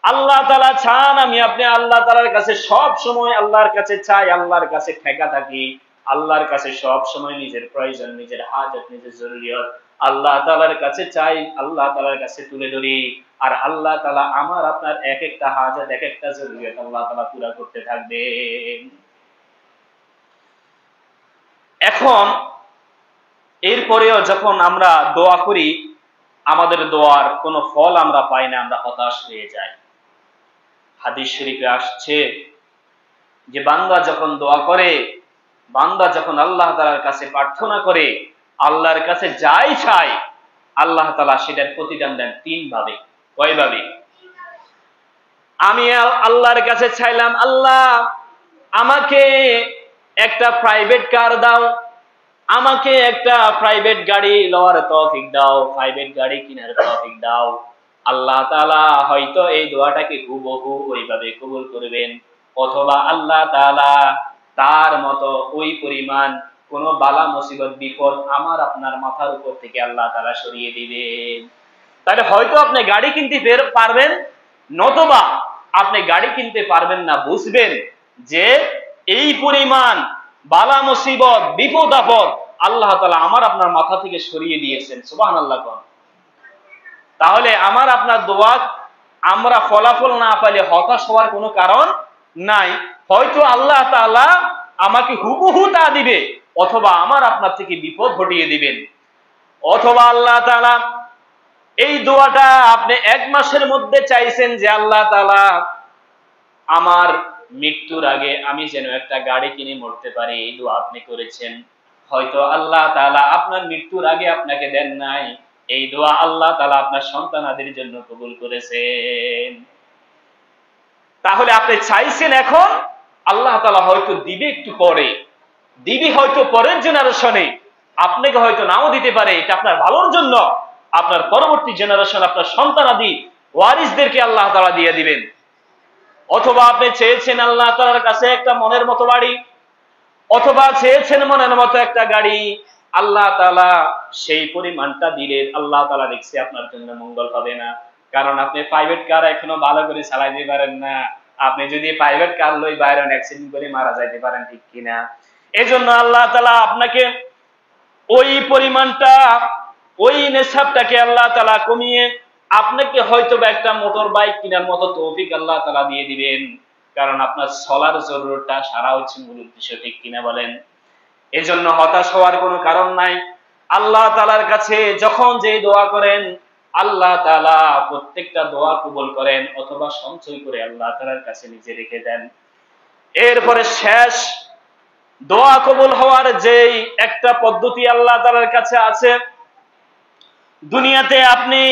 আল্লাহ তাআলা চান আমি আপনি আল্লাহ তাআলার কাছে সব সময় আল্লাহর কাছে চাই, আল্লাহর কাছে ঠেকা থাকি, আল্লাহর কাছে সব সময় নিজের প্রয়োজন, নিজের হাজত, নিজের জরুরিয়ত আল্লাহ তাআলার কাছে চাই, আল্লাহ তাআলার কাছে তুলে ধরি, আর আল্লাহ তাআলা আমার আপনার এক একটা হাজত, এক একটা জরুরিয়ত আল্লাহ তাআলা পুরা করতে থাকবে। এখন এরপরেও যখন আমরা দোয়া করি, আমাদের দোয়ার কোনো ফল আমরা পাই না, আমরা হতাশ হয়ে যাই। হাদিস শরীফে আসছে যে বান্দা যখন দোয়া করে, বান্দা যখন আল্লাহ তাআলার কাছে প্রার্থনা করে, আল্লাহর কাছে যাই চায়, আল্লাহ তাআলা সেটার প্রতিদান দেন তিন ভাবে। কয়ভাবে? আমি আল্লাহর কাছে চাইলাম আল্লাহ আমাকে একটা প্রাইভেট কার দাও, আমাকে একটা প্রাইভেট গাড়ি লওয়ার তৌফিক দাও, প্রাইভেট গাড়ি কেনার তৌফিক দাও। আল্লাহ তাআলা হয়তো এই দোয়াটাকে হুবহু ওইভাবে কবুল করবেন, অথবা আল্লাহ তাআলা তার মতো ওই পরিমাণ কোন বালা মুসিবত বিপদ আমার আপনার মাথার উপর থেকে আল্লাহ তাআলা সরিয়ে দিবেন। তাহলে হয়তো আপনি গাড়ি কিনতে পারবেন, নতুবা আপনি গাড়ি কিনতে পারবেন না। বুঝবেন যে এই পরিমাণ বালা মুসিবত বিপদ আপদ আল্লাহ তাআলা আমার আপনার মাথা থেকে সরিয়ে দিয়েছেন। সুবহানাল্লাহ। তাহলে আমার আপনার দোয়া আমরা ফলাফল না পাইলে হতাশ হওয়ার কোনো কারণ নাই। হয়তো আল্লাহ তাআলা আমাকে হুবহু তা দিবে, অথবা আমার আপনার থেকে বিপদ ঘটিয়ে দিবেন, অথবা আল্লাহ তাআলা এই দোয়াটা আপনি এক মাসের মধ্যে চাইছেন যে আল্লাহ তাআলা আমার মৃত্যুর আগে আমি যেন একটা গাড়ি কিনে মরতে পারি, এই দোয়া আপনি করেছেন। হয়তো আল্লাহ তাআলা আপনার মৃত্যুর আগে আপনাকে দেন নাই, এই দোয়া আল্লাহ তাআলা আপনার সন্তানাদের জন্য কবুল করেছেন। তাহলে আপনি চাইছেন এখন, আল্লাহ তাআলা হয়তো দিবে একটু পরে, দিবে হয়তো পরের জেনারেশনে, আপনাকে হয়তো নাও দিতে পারে, এটা আপনার ভালোর জন্য। আপনার পরবর্তী জেনারেশন, আপনার সন্তানাদি ওয়ারিসদেরকে আল্লাহ তাআলা দিয়ে দিবেন। অথবা আপনি চেয়েছেন আল্লাহ তাআলার কাছে একটা মনের মতো বাড়ি, অথবা চেয়েছেন মনের মতো একটা গাড়ি, আল্লাহ তাআলা সেই পরিমাণটা দিলেন, আল্লাহ তাআলা দেখছে আপনার জন্য মঙ্গল হবে না, কারণ আপনি প্রাইভেট কার এখনো ভালো করে চালাইতে পারেন না। আপনি যদি প্রাইভেট কার লই বাইরে অ্যাক্সিডেন্ট করে মারা যাইতে পারেন, ঠিক কিনা? এজন্য আল্লাহ তাআলা আপনাকে ওই পরিমাণটা, ওই নেশাবটাকে আল্লাহ তাআলা কমিয়ে আপনাকে হয়তো বা একটা মোটর বাইক কেনার মতো তৌফিক আল্লাহ তাআলা দিয়ে দিবেন, কারণ আপনার চলার জরুরতটা সারা হচ্ছে মূল উদ্দেশ্য, ঠিক কিনা বলেন? এজন্য হতাশ হওয়ার কোনো কারণ নাই। আল্লাহ তাআলার কাছে যখন যে দোয়া করেন, আল্লাহ তাআলা প্রত্যেকটা দোয়া কবুল করেন, অথবা সঞ্চয় করে আল্লাহ তাআলার কাছে নিজে রেখে দেন। এরপরে শেষ দোয়া কবুল হওয়ার যেই একটা পদ্ধতি আল্লাহ তাআলার কাছে আছে, দুনিয়াতে আপনি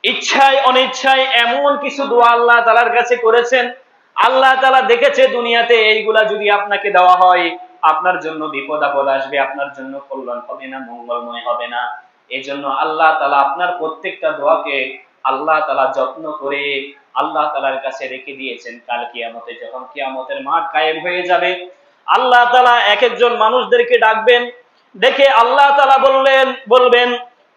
ইচ্ছায় অনিচ্ছায় এমন কিছু দোয়া আল্লাহ তাআলার কাছে করেছেন, আল্লাহ তাআলা দেখেছে দুনিয়াতে এইগুলা যদি আপনাকে দেওয়া হয়, আপনার জন্য বিপদ আপদ আসবে, আপনার জন্য কল্যাণ হবে না, মঙ্গলময় হবে না। এজন্য আল্লাহ তাআলা আপনার প্রত্যেকটা দোয়াকে আল্লাহ তাআলা যত্ন করে আল্লাহ তাআলার কাছে রেখে দিয়েছেন। কাল কিয়ামতে যখন কিয়ামতের মাঠ কায়েম হয়ে যাবে, আল্লাহ তাআলা এক একজন মানুষদেরকে ডাকবেন, দেখে আল্লাহ তাআলা বলবেন,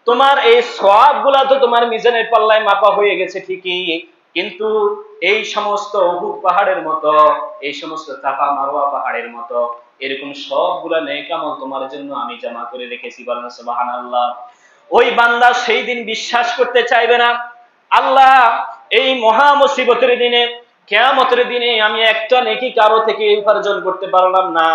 তোমার এই সওয়াবগুলা তো তোমার মিজানের পাল্লায় মাপা হয়ে গেছে ঠিকই, কিন্তু এই সমস্ত উহুদ পাহাড়ের মতো, এই সমস্ত সাফা মারওয়া পাহাড়ের মতো এরকম সবগুলা নেক আমল তোমার জন্য আমি জমা করে রেখেছি। বলেন সুবহানাল্লাহ। ওই বান্দা সেই দিন বিশ্বাস করতে চাইবে না, আল্লাহ এই মহা মুসিবতের দিনে, কিয়ামতের দিনে আমি একটা নেকি কারো থেকে উপার্জন করতে পারলাম না,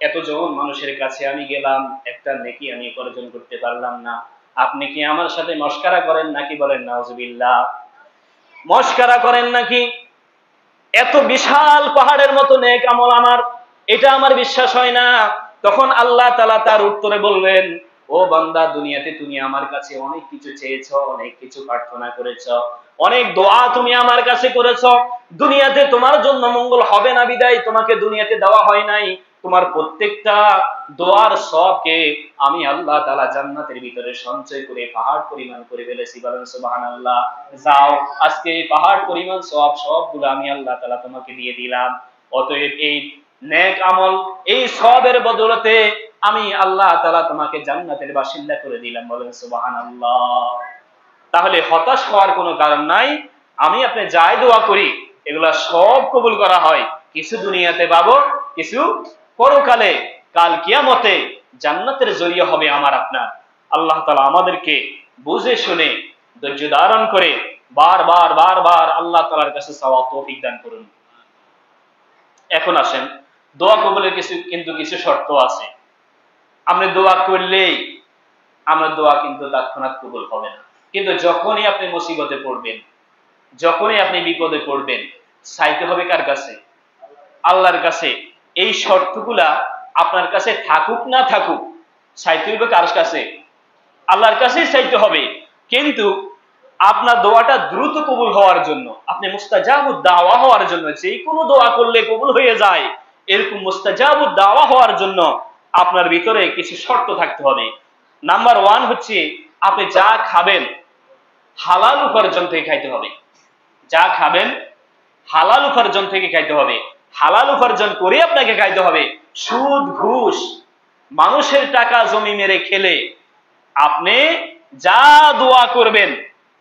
এতজন মানুষের কাছে আমি গেলাম, একটা নেকি আমি উপার্জন করতে পারলাম না। আপনি কি আমার সাথে মশকরা করেন নাকি? বলেন নাউজুবিল্লাহ। মশকরা করেন নাকি? এত বিশাল পাহাড়ের মতো নেক আমল আমার, এটা আমার বিশ্বাস হয় না। তখন আল্লাহ তাআলা তার উত্তরে বলবেন, ও বান্দা, দুনিয়াতে তুমি আমার কাছে অনেক কিছু চেয়েছো, অনেক কিছু প্রার্থনা করেছো, অনেক দোয়া তুমি আমার কাছে করেছো, দুনিয়াতে তোমার জন্য মঙ্গল হবে না বিদায় তোমাকে দুনিয়াতে দেওয়া হয় নাই। তোমার প্রত্যেকটা দোয়ার সবকে আমি আল্লাহ তাআলা জান্নাতের ভিতরে সঞ্চয় করে পাহাড় পরিমাণ করে ফেলেছি। বলেন সুবহানাল্লাহ। যাও, আজকে এই পাহাড় পরিমাণ সওয়াব সবগুলো আমি আল্লাহ তাআলা তোমাকে দিয়ে দিলাম। অতএব এই নেক আমল, এই সওয়াবের বদলতে আমি আল্লাহ তাআলা তোমাকে জান্নাতের বাসিন্দা করে দিলাম। বলেন সুবহানাল্লাহ। তাহলে হতাশ হওয়ার কোনো কারণ নাই। আমি আপনি যাই দোয়া করি এগুলা সব কবুল করা হয়, কিছু দুনিয়াতে পাবো, কিছু পরকালে কাল কিয়ামতে জান্নাতের জরিয়া হবে আমার আপনার। আল্লাহ তাআলা আমাদেরকে বুঝে শুনে ধৈর্য ধারণ করে বারবার আল্লাহ তাআলার কাছে চাওয়া তৌফিক দান করুন। এখন আসেন, দোয়া কবুলের কিন্তু কিছু শর্ত আছে। আপনি দোয়া করলেই আমার দোয়া কিন্তু তৎক্ষণাৎ কবুল হবে না, কিন্তু যখনই আপনি মুসিবতে পড়বেন, যখনই আপনি বিপদে পড়বেন, চাইতে হবে কার কাছে? আল্লাহর কাছে। এই শর্তগুলা আপনার কাছে থাকুক না থাকুক, চাইতে হবে কার কাছে? আল্লাহর কাছেই চাইতে হবে। কিন্তু আপনার দোয়াটা দ্রুত কবুল হওয়ার জন্য, আপনি মুস্তাজাবুদ দাওয়া হওয়ার জন্য, যে কোনো দোয়া করলে কবুল হয়ে যায় এরকম মুস্তাজাবুদ দাওয়া হওয়ার জন্য আপনার ভিতরে কিছু শর্ত থাকতে হবে। নাম্বার 1 হচ্ছে, আপনি যা খাবেন হালাল উপার্জন থেকে খাইতে হবে। যা খাবেন হালাল উপার্জন থেকে খাইতে হবে, হালাল উপার্জন করে আপনাকে খাইতে হবে। সুদ ঘুষ মানুষের টাকা জমি মেরে খেলে আপনি যা দোয়া করবেন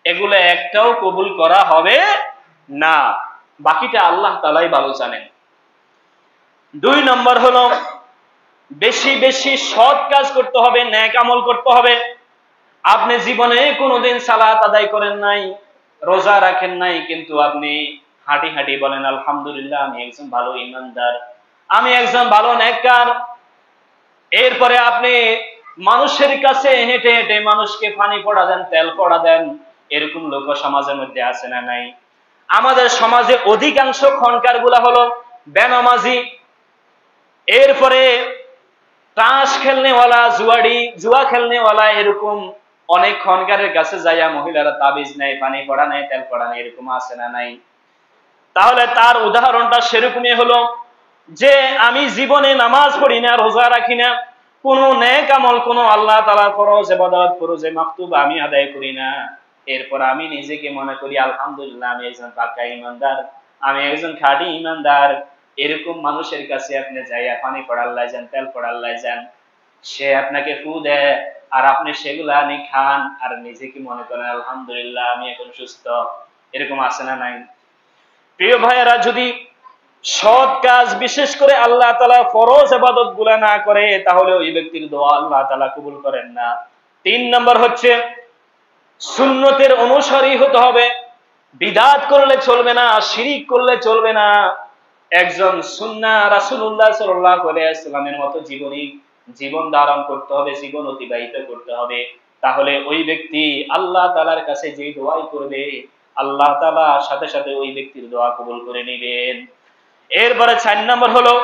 এগুলো একটাও কবুল করা হবে না, বাকিটা আল্লাহ তাআলাই ভালো জানেন। 2 নম্বর হলো, বেশি বেশি সৎ কাজ করতে হবে, নেক আমল করতে হবে। আপনি জীবনে কোনোদিন সালাত আদায় করেন নাই, রোজা রাখেন নাই, কিন্তু আপনি হাঁটি হাঁটি বলেন আলহামদুলিল্লাহ আমি একজন ভালো ঈমানদার, আমি একজন ভালো নেককার। এরপরে আপনি মানুষের কাছে হেঁটে হেঁটে মানুষকে পানি পড়া দেন, তেল পড়া দেন, এরকম লোক সমাজের মধ্যে আছে না নাই? আমাদের সমাজে অধিকাংশ খনকার গুলা হলো বেনামাজি, এরপরে তাস খেলনেওয়ালা, জুয়া খেলনেওয়ালা, এরকম অনেক খনকারের কাছে যাইয়া মহিলারা তাবিজ নেয়, পানি পড়া নেয়, তেল পড়া নেয়, এরকম আছে না নাই? তাহলে তার উদাহরণটা সেরকমই হলো যে আমি জীবনে নামাজ পড়ি না, রোজা রাখি না, কোন নেক আমল, কোন আল্লাহ তাআলার ফরজ ইবাদত, ফরজে মাকতুব আমি আদায় করি না। এরপর আমি নিজেকে মনে করি আলহামদুলিল্লাহ আমি একজন পাকা ঈমানদার, আমি একজন খাঁটি ঈমানদার। এরকম মানুষের কাছে আপনি যাইয়া পানি পড়াল্লাই যান, তেল পড়াল্লাই যান, সে আপনাকে ফু দেয় আর আপনি সেগুলা আনি খান আর নিজেকে মনে করেন আলহামদুলিল্লাহ আমি এখন সুস্থ। এরকম আছে না নাই? প্রিয় ভাইয়েরা, যদি সৎ কাজ, বিশেষ করে আল্লাহ তাআলা ফরজ ইবাদত গুলা না করে, তাহলে ওই ব্যক্তির দোয়া আল্লাহ তাআলা কবুল করেন না। 3 নম্বর হচ্ছে, সুন্নতের অনুসারী হতে হবে, বিদআত করলে চলবে না, শিরিক করলে চলবে না। একজন সুন্নাহ রাসূলুল্লাহ সাল্লাল্লাহু আলাইহি ওয়াসাল্লামের মতো জীবন ধারণ করতে হবে, জীবন অতিবাহিত করতে হবে। তাহলে ওই ব্যক্তি আল্লাহ তাআলার কাছে যে দোয়াই করবে, আল্লাহ তাআলা সাথে সাথে ওই ব্যক্তির দোয়া কবুল করে নেবেন। এরপরে 4 নম্বর হলো,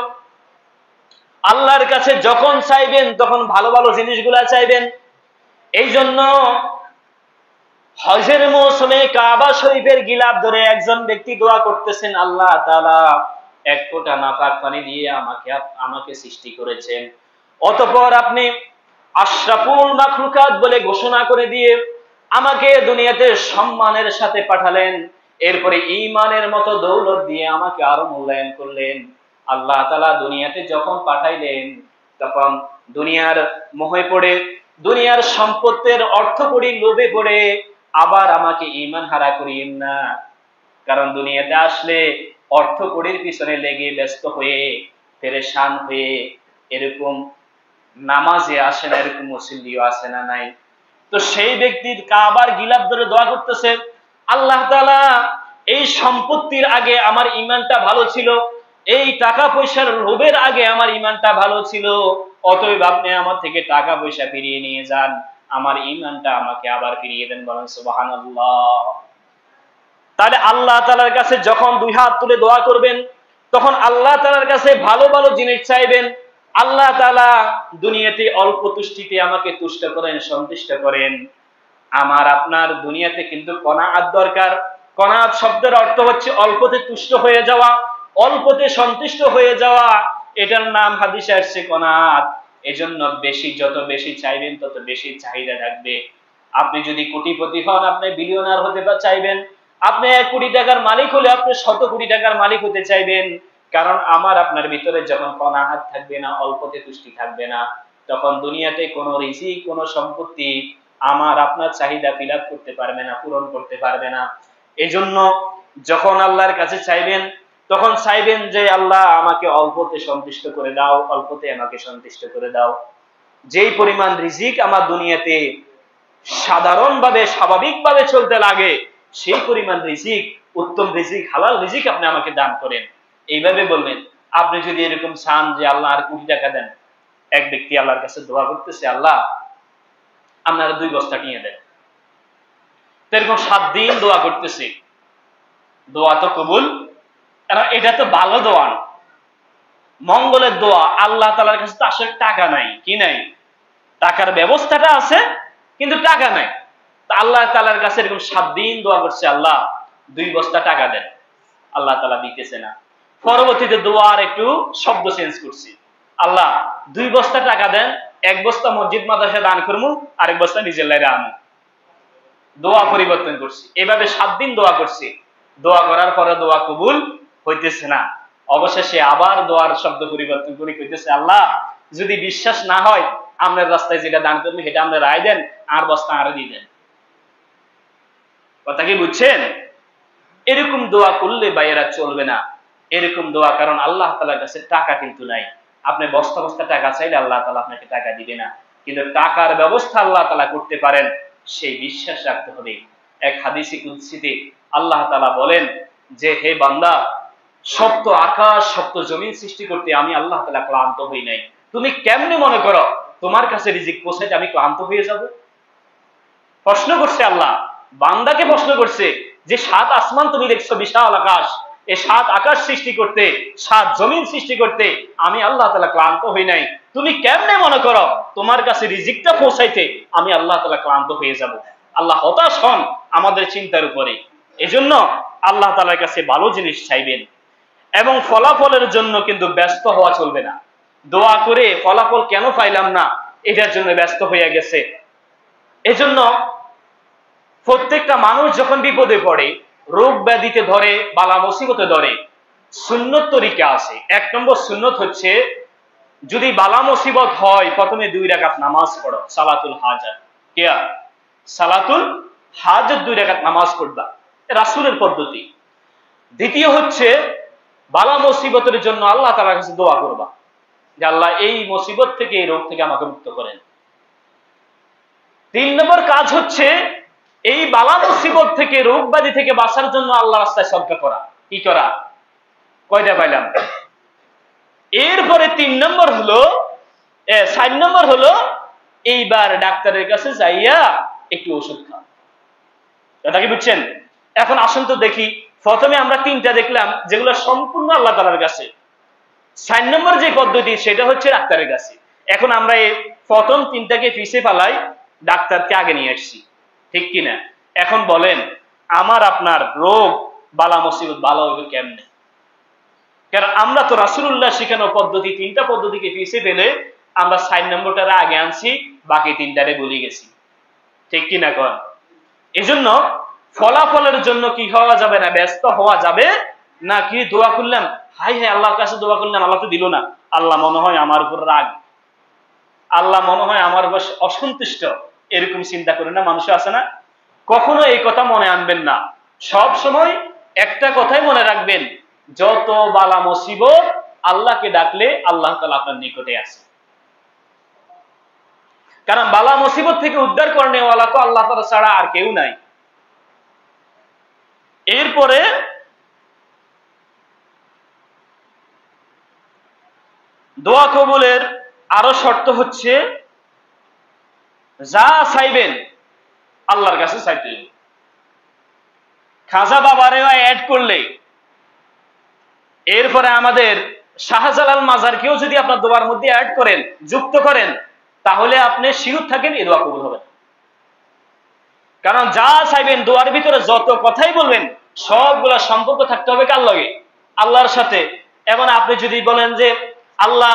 আল্লাহর কাছে যখন চাইবেন তখন ভালো ভালো জিনিসগুলা চাইবেন। এই জন্য হজের মৌসুমে কাবা শরীফের গিলাফ ধরে একজন ব্যক্তি দোয়া করতেছেন, আল্লাহ তাআলা এক ফোঁটা নাপাক পানি দিয়ে আমাকে সৃষ্টি করেছেন, অতঃপর আপনি আশরাফুল মাখলুকাত বলে ঘোষণা করে দিয়ে আমাকে দুনিয়াতে সম্মানের সাথে পাঠালেন, এরপরে ঈমানের মতো দৌলত দিয়ে আমাকে আরো মূল্যায়ন করলেন। আল্লাহ তাআলা দুনিয়াতে যখন পাঠাইলেন তখন দুনিয়ার মোহে পড়ে, দুনিয়ার সম্পত্তির অর্থকড়ির লোভে পড়ে আবার আমাকে ঈমান হারা করিয়েন না। কারণ দুনিয়াতে আসলে অর্থকড়ির পিছনে লেগে ব্যস্ত হয়ে পেরেশান হয়ে এরকম নামাজে আসে না, এরকম মুসল্লিও আসে না নাই। তো সেই ব্যক্তির কাবার গিলাফ ধরে দোয়া করতেছে, আল্লাহ তাআলা এই সম্পত্তির আগে আমার ঈমানটা ভালো ছিল, এই টাকা পয়সার লোভের আগে আমার ঈমানটা ভালো ছিল, অতএব আপনি আমার থেকে টাকা পয়সা ফিরিয়ে নিয়ে যান, আমার ঈমানটা আমাকে আবার ফিরিয়ে দেন। বলেন সুবহানাল্লাহ। তাহলে আল্লাহ তাআলার কাছে যখন দুই হাত তুলে দোয়া করবেন তখন আল্লাহ তাআলার কাছে ভালো ভালো জিনিস চাইবেন। আল্লাহ তাআলা দুনিয়াতে অল্প তুষ্টিতে আমাকে তুষ্ট করেন, সন্তুষ্ট করেন। আমার আপনার দুনিয়াতে কিন্তু কনাআত দরকার। কনাআত শব্দের অর্থ হচ্ছে অল্পতে তুষ্ট হয়ে যাওয়া, অল্পতে সন্তুষ্ট হয়ে যাওয়া, এটার নাম হাদিসে আসছে কনাআত। এজন্য যত বেশি চাইবেন তত বেশি চাহিদা থাকবে। আপনি যদি কোটিপতি হন, আপনি বিলিয়নার হতে চাইবেন। আপনি 1 কোটি টাকার মালিক হলে আপনি 100 কোটি টাকার মালিক হতে চাইবেন। কারণ আমার আপনার ভিতরে যখন কনাআত থাকবে না, অল্পতে তুষ্টি থাকবে না, তখন দুনিয়াতে কোনো রিজিক, কোনো সম্পত্তি আমার আপনার চাহিদা ফিল আপ করতে পারবে না, পূরণ করতে পারবে না। এজন্য যখন আল্লাহর কাছে চাইবেন তখন চাইবেন যে আল্লাহ আমাকে অল্পতে সন্তুষ্ট করে দাও, অল্পতে আমাকে সন্তুষ্ট করে দাও। যেই পরিমাণ রিজিক আমার দুনিয়াতে সাধারণভাবে স্বাভাবিকভাবে চলতে লাগে, সেই পরিমাণ রিজিক, উত্তম রিজিক, হালাল রিজিক আপনি আমাকে দান করেন। এইভাবে বলবেন। আপনি যদি এরকম চান যে আল্লাহ আর কোটি টাকা দেন, এক ব্যক্তি আল্লাহর কাছে দোয়া করতেছে, আল্লাহ আপনারা 2 বস্তা নিয়ে দেন। এরকম 7 দিন দোয়া করতেছে, দোয়া তো কবুল, এটা তো ভালো দোয়া, মঙ্গলের দোয়া। আল্লাহ তাআলার কাছে তো আসলে টাকা নাই, কি নাই, টাকার ব্যবস্থাটা আছে কিন্তু টাকা নাই। তা আল্লাহ তাআলার কাছে এরকম 7 দিন দোয়া করছে, আল্লাহ 2 বস্তা টাকা দেন। আল্লাহ তাআলা দিতেছে না। পরবর্তীতে দোয়ার একটু শব্দ চেঞ্জ করছি, আল্লাহ 2 বস্তা টাকা দেন, 1 বস্তা মসজিদ মাদ্রাসা দান করবো, আরেক বস্তা নিজের লাইরে আনবো। দোয়া পরিবর্তন করছি। এভাবে 7 দিন দোয়া করছি। দোয়া করার পরে দোয়া কবুল হইতেছে না। অবশেষে আবার দোয়ার শব্দ পরিবর্তন করে কইতেছে, আল্লাহ যদি বিশ্বাস না হয় আপনার রাস্তায় যেটা দান করবেন সেটা আপনি রায় দেন, আর বস্তা আরো দিয়ে দেন। কথা কি বুঝছেন? এরকম দোয়া করলে ভাইয়েরা চলবে না। এরকম দোয়া, কারণ আল্লাহ তাআলার কাছে টাকা কিন্তু নাই। আপনি বস্তা বস্তা টাকা চাইলে আল্লাহ তাআলা আপনাকে টাকা দিবে না, কিন্তু টাকার ব্যবস্থা আল্লাহ তাআলা করতে পারেন, সেই বিশ্বাস রাখতে হবে। এক হাদিসে কুদসিতে আল্লাহ তাআলা বলেন যে, হে বান্দা, সপ্ত আকাশ সপ্ত জমিন সৃষ্টি করতে আমি আল্লাহ তাআলা ক্লান্ত হই নাই। তুমি কেমনে মনে করো তোমার কাছে রিজিক পৌঁছাইতে আমি ক্লান্ত হয়ে যাব? প্রশ্ন করছে আল্লাহ, বান্দাকে প্রশ্ন করছে যে 7 আসমান তুমি দেখছো, বিশাল আকাশ, এই 7 আকাশ সৃষ্টি করতে, 7 জমিন সৃষ্টি করতে আমি আল্লাহ তাআলা ক্লান্ত হই নাই। তুমি কেমনে মনে করো তোমার কাছে রিজিকটা পৌঁছাইতে আমি আল্লাহ তাআলা ক্লান্ত হয়ে যাব? আল্লাহ হতাশ হন আমাদের চিন্তার উপরে। এজন্য আল্লাহ তাআলার কাছে ভালো জিনিস চাইবেন এবং ফলাফলের জন্য কিন্তু ব্যস্ত হওয়া চলবে না। দোয়া করে ফলাফল কেন পাইলাম না এটার জন্য ব্যস্ত হয়ে গেছে। এজন্য প্রত্যেকটা মানুষ যখন বিপদে পড়ে, রোগ ব্যাধিতে ধরে, বালা মুসিবতে ধরে, সুন্নত তরিকা আছে। 1 নম্বর সুন্নত হচ্ছে, যদি বালা মুসিবত হয় প্রথমে 2 রাকাত নামাজ পড়ো, সালাতুল হাজাত। কিয়া সালাতুল হাজাত 2 রাকাত নামাজ পড়বা, রাসূলের পদ্ধতি। দ্বিতীয় হচ্ছে, বালা মুসিবতের জন্য আল্লাহ তাআলার কাছে দোয়া করবা যে আল্লাহ এই মুসিবত থেকে, এই রোগ থেকে আমাকে মুক্ত করেন। 3 নম্বর কাজ হচ্ছে, এই বালা মুসিবত থেকে, রোগ ব্যাধি থেকে বাঁচার জন্য আল্লাহ রাস্তায় সদকা করা। কি করা? কয়টা পাইলাম? এরপরে 3 নম্বর হলো, 4 নম্বর হলো এইবার ডাক্তারের কাছে যাইয়া একটু ওষুধ খাও। কথা কি বুঝছেন? এখন আসুন তো দেখি, প্রথমে আমরা 3টা দেখলাম যেগুলো সম্পূর্ণ আল্লাহ তাআলার কাছে। 4 নম্বর যে পদ্ধতি সেটা হচ্ছে ডাক্তারের কাছে। এখন আমরা এই প্রথম 3টাকে পিছে পালাই, ডাক্তারকে আগে নিয়ে আসছি, ঠিক কিনা? এখন বলেন, আমার আপনার রোগ বালা মুসিবত ভালো হবে কেমনে? কারণ আমরা তো রাসূলুল্লাহ শিখানো পদ্ধতি 3টা পদ্ধতিকে পিছে ফেলে আমরা 4 নম্বরটারে আগে আনছি, বাকি 3টারে ভুলে গেছি, ঠিক কিনা কন? এজন্য ফলাফলের জন্য কি হওয়া যাবে না, ব্যস্ত হওয়া যাবে না। কি দোয়া করলাম, হাই হাই আল্লাহর কাছে দোয়া করলাম, আল্লাহ তো দিল না, আল্লাহ মনে হয় আমার উপর রাগ, আল্লাহ মনে হয় আমার উপর অসন্তুষ্ট, এরকম চিন্তা করে না মানুষ আছে না? কখনো এই কথা মনে আনবেন না। সব সময় একটা কথাই মনে রাখবেন, যত বালা মুসিবত আল্লাহকে ডাকলে আল্লাহ তাআলা আপনার নিকটে আছে। কারণ বালা মুসিবত থেকে উদ্ধার করনে ওয়ালা তো আল্লাহ তাআলা ছাড়া আর কেউ নাই। এরপরে দোয়া কবুলের আরো শর্ত হচ্ছে, যা চাইবেন আল্লাহর কাছে চাইতে হবে। খাজা বাবারেও অ্যাড করলে, এরপরে আমাদের শাহজালাল মাজারকেও যদি আপনার দোয়ার মধ্যে অ্যাড করেন, যুক্ত করেন, তাহলে আপনি শিওর থাকেন এই দোয়া কবুল হবে। কারণ যা চাইবেন দোয়ার ভিতরে যত কথাই বলবেন সবগুলা সম্পর্ক থাকতে হবে কার লগে? আল্লাহর সাথে। এবং আপনি যদি বলেন যে আল্লাহ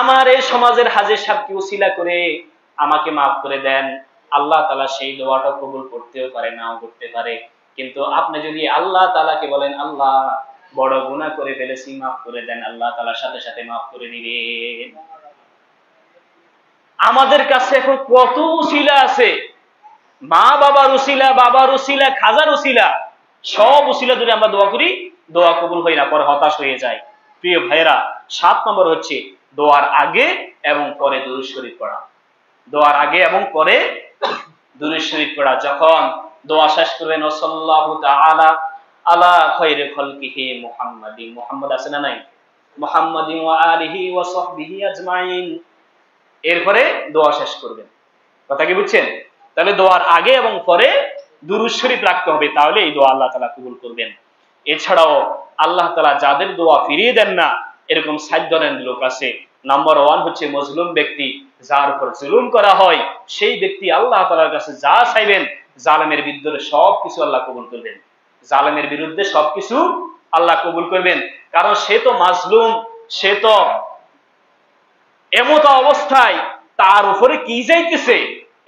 আমার এই সমাজের হাজী সাহেবকে উসিলা করে আমাকে মাফ করে দেন, আল্লাহ তাআলা সেই দোয়াটা কবুল করতেও পারে, নাও করতে পারে। কিন্তু আপনি যদি আল্লাহ তাআলাকে বলেন আল্লাহ বড় গুনাহ করে ফেলেছি, মাফ করে দেন, আল্লাহ তাআলা সাথে সাথে মাফ করে দিবেন। আমাদের কাছে এখন কত উসিলা আছে, মা বাবার উসিলা, বাবার উসিলা, খাজার উসিলা, সব উসিলা যদি আমরা দোয়া করি দোয়া কবুল হয় না, পরে হতাশ হয়ে যায়। প্রিয় ভাইরা, 7 নম্বর হচ্ছে দোয়ার আগে এবং পরে দুরূদ শরীফ পড়া। দোয়ার আগে এবং পরে দুরূদ শরীফ পড়া। যখন দোয়া শেষ করবেন, সাল্লাল্লাহু তাআলা আলা খায়রি খালকিহি মুহাম্মাদিন, মুহাম্মদ আছে না নাই? মুহাম্মাদিন ওয়া আলিহি ওয়া সাহবিহি আজমাইন, এরপরে দোয়া শেষ করবেন। কথা কি বুঝছেন? তাহলে দোয়ার আগে এবং পরে দুরূদ শরীফ রাখতে হবে, তাহলে এই দোয়া আল্লাহ তাআলা কবুল করবেন। এছাড়াও আল্লাহ তাআলা যাদের দোয়া ফিরিয়ে দেন না, এরকম 7 ধরনের লোক আছে। নাম্বার 1 হচ্ছে মজলুম ব্যক্তি, যার উপর জুলুম করা হয়, সেই ব্যক্তি আল্লাহ তাআলার কাছে যা চাইবেন জালেমের বিরুদ্ধে সবকিছু আল্লাহ কবুল করবেন। জালেমের বিরুদ্ধে সবকিছু আল্লাহ কবুল করবেন। কারণ সে তো মাজলুম, সে তো এমত অবস্থায় তার উপরে কি যাইতেছে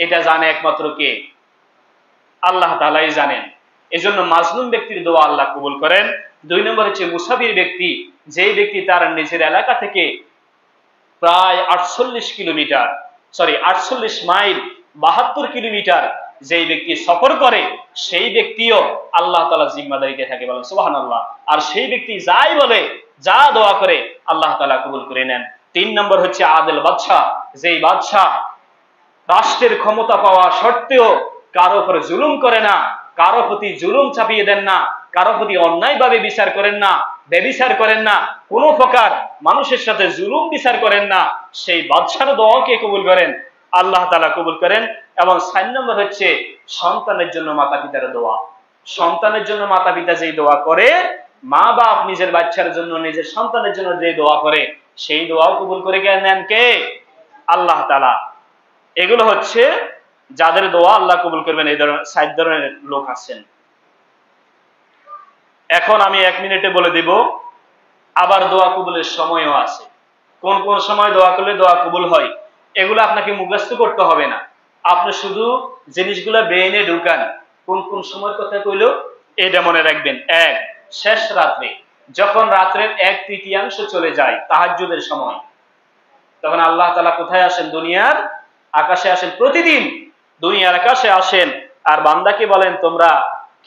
এটা জানে একমাত্র কে? আল্লাহ তাআলাই জানেন। এজন্য মাজলুম ব্যক্তির দোয়া আল্লাহ কবুল করেন। 2 নম্বর হচ্ছে মুসাফির ব্যক্তি, যেই ব্যক্তি তার নিজের এলাকা থেকে প্রায় 48 মাইল 72 কিলোমিটার যেই ব্যক্তি সফর করে, সেই ব্যক্তিও আল্লাহ তাআলা জিম্মাদারিতে থাকে, বলেন সুবহানাল্লাহ। আর সেই ব্যক্তি যাই বলে, যা দোয়া করে আল্লাহ তাআলা কবুল করে নেন। 3 নম্বর হচ্ছে আদিল বাদশা, যেই বাদশা রাষ্ট্রের ক্ষমতা পাওয়া সত্ত্বেও কারো উপরে জুলুম করে না, কারো প্রতি জুলুম চাপিয়ে দেন না, কারো প্রতি অন্যায়ভাবে বিচার করেন না, ব্যভিচার করেন না, কোনো প্রকার মানুষের সাথে জুলুম বিচার করেন না, সেই বাদশার দোয়াকে কবুল করেন, আল্লাহ তাআলা কবুল করেন। এবং 4 নম্বর হচ্ছে সন্তানের জন্য মাতা পিতার দোয়া। সন্তানের জন্য মাতা পিতা যেই দোয়া করে, মা বাপ নিজের বাচ্চার জন্য, নিজের সন্তানের জন্য যে দোয়া করে, সেই দোয়াও কবুল করে নেন কে? আল্লাহ তাআলা। এগুলো হচ্ছে যাদের দোয়া আল্লাহ কবুল করবেন, এই ধরনের 7 ধরনের লোক আছেন। এখন আমি 1 মিনিটে বলে দিব, আবার দোয়া কবুলের সময়ও আছে। কোন কোন সময় দোয়া করলে দোয়া কবুল হয়, এগুলো আপনাকে মুখস্থ করতে হবে না, আপনি শুধু জিনিসগুলো ব্রেইনে ঢুকান। কোন কোন সময়ের কথা কইলো এটা মনে রাখবেন। 1, শেষ রাত্রে, যখন রাত্রের 1/3 চলে যায়, তাহাজ্জুদের সময়, তখন আল্লাহ তাআলা কোথায় আসেন? দুনিয়ার আকাশে আসেন। প্রতিদিন দুনিয়ার আকাশে আসেন আর বান্দাকে বলেন, তোমরা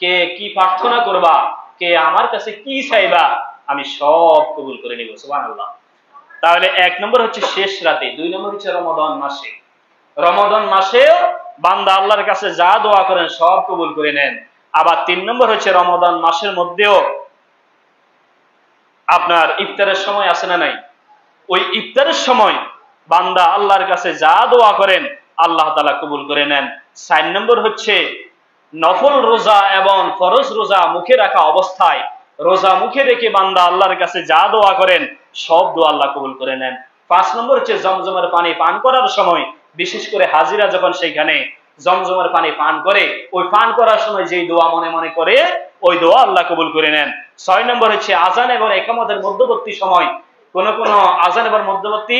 কে কি প্রার্থনা করবা, কে আমার কাছে কি চাইবা, আমি সব কবুল করে নিব। সুবহানাল্লাহ। তাহলে 1 নম্বর হচ্ছে শেষ রাতে, 2 নম্বর হচ্ছে রমাদান মাসে। রমাদান মাসেও বান্দা আল্লাহর কাছে যা দোয়া করেন সব কবুল করে নেন। আবার 3 নম্বর হচ্ছে রমাদান মাসের মধ্যেও আপনার ইফতারের সময় আছে না নাই, ওই ইফতারের সময় বান্দা আল্লাহর কাছে যা দোয়া করেন আল্লাহ তাআলা কবুল করে নেন। 4 নম্বর হচ্ছে নফল রোজা এবং ফরজ রোজা মুখে রাখা অবস্থায় রোজা মুখে রেখে বান্দা আল্লাহর কাছে যা দোয়া করেন সব দোয়া আল্লাহ কবুল করে নেন। 5 নম্বর হচ্ছে জমজমের পানি পান করার সময়, বিশেষ করে হাজিরা যখন সেইখানে জমজমের পানি পান করে, ওই পান করার সময় যেই দোয়া মনে মনে করে ওই দোয়া আল্লাহ কবুল করে নেন। 6 নম্বর হচ্ছে আজান এবং ইকামতের মধ্যবর্তী সময়, কোন কোন আজান এবং মধ্যবর্তী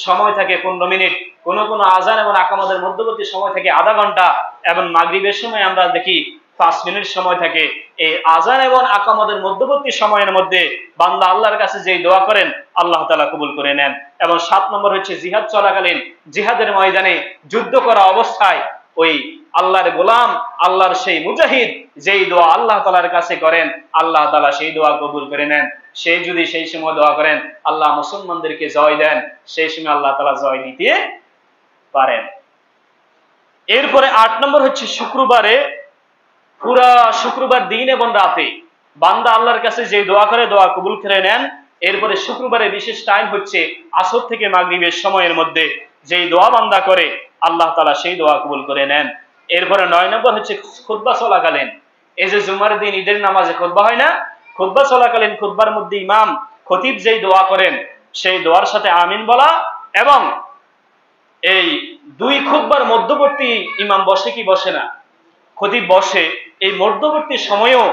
সময় থাকে 15 মিনিট, কোন কোন আজান এবং ইকামতের মধ্যবর্তী সময় থাকে আধা ঘন্টা, এবং মাগরিবের সময় আমরা দেখি 5 মিনিট সময় থাকে। এই আজান এবং ইকামতের মধ্যবর্তী সময়ের মধ্যে বান্দা আল্লাহর কাছে যেই দোয়া করেন আল্লাহ তাআলা কবুল করে নেন। এবং 7 নম্বর হচ্ছে জিহাদ চলাকালীন, জিহাদের ময়দানে যুদ্ধ করা অবস্থায় ওই আল্লাহর গোলাম, আল্লাহর সেই মুজাহিদ যেই দোয়া আল্লাহ তাআলার কাছে করেন আল্লাহ তাআলা সেই দোয়া কবুল করে নেন। সে যদি সেই সময় দোয়া করেন আল্লাহ মুসলমানদেরকে জয় দেন, সেই সময় আল্লাহ তাআলা জয় দিতে পারেন। এরপরে 8 নম্বর হচ্ছে শুক্রবারে, পুরা শুক্রবার দিন এবং রাতে বান্দা আল্লাহর কাছে যে দোয়া করে দোয়া কবুল করে নেন। এরপরে শুক্রবারে বিশেষ টাইম হচ্ছে আসর থেকে মাগরিবের সময়ের মধ্যে যেই দোয়া বান্দা করে আল্লাহ তাআলা সেই দোয়া কবুল করে নেন। এরপরে 9 নম্বর হচ্ছে খুতবা চলাকালীন, এই যে জুমার দিন ঈদের নামাজে খুতবা হয় না, খুতবা চলাকালীন খুতবার মধ্যে ইমাম খতিব যেই দোয়া করেন সেই দোয়ার সাথে আমিন বলা, এবং এই 2 খুতবার মধ্যবর্তী ইমাম বসে কি বসে না, খতিব বসে, এই মধ্যবর্তী সময়েও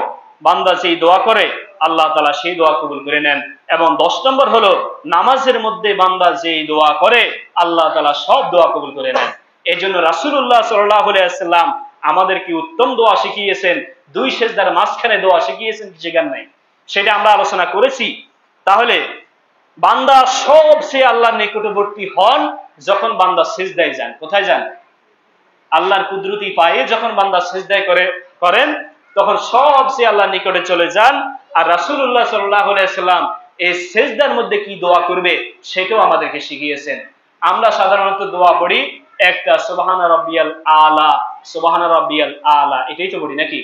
বান্দা যেই দোয়া করে আল্লাহ তাআলা সেই দোয়া কবুল করে নেন। এবং 10 নম্বর হলো নামাজের মধ্যে বান্দা যেই দোয়া করে আল্লাহ তাআলা সব দোয়া কবুল করে নেন। এই জন্য রাসূলুল্লাহ সাল্লাল্লাহু আলাইহি ওয়াসাল্লাম আমাদেরকে উত্তম দোয়া শিখিয়েছেন, 2 সিজদার মাঝখানে দোয়া শিখিয়েছেন, শিখান নাই, সেটা আমরা আলোচনা করেছি। তাহলে বান্দা সবচেয়ে আল্লাহর নিকটবর্তী হন যখন বান্দা সিজদায় যান। কোথায় যান? আল্লাহর কুদরতি পায়ে যখন বান্দা সিজদায় করেন তখন সবচেয়ে আল্লাহর নিকটে চলে যান। আর রাসূলুল্লাহ সাল্লাল্লাহু আলাইহি ওয়াসাল্লাম এই সিজদার মধ্যে কি দোয়া করবে সেটাও আমাদেরকে শিখিয়েছেন। আমরা সাধারণত দোয়া পড়ি একটা সুবহানা রাব্বিয়াল আলা, সুবহানা রাব্বিয়াল আলা, এটাই তো পড়ি নাকি?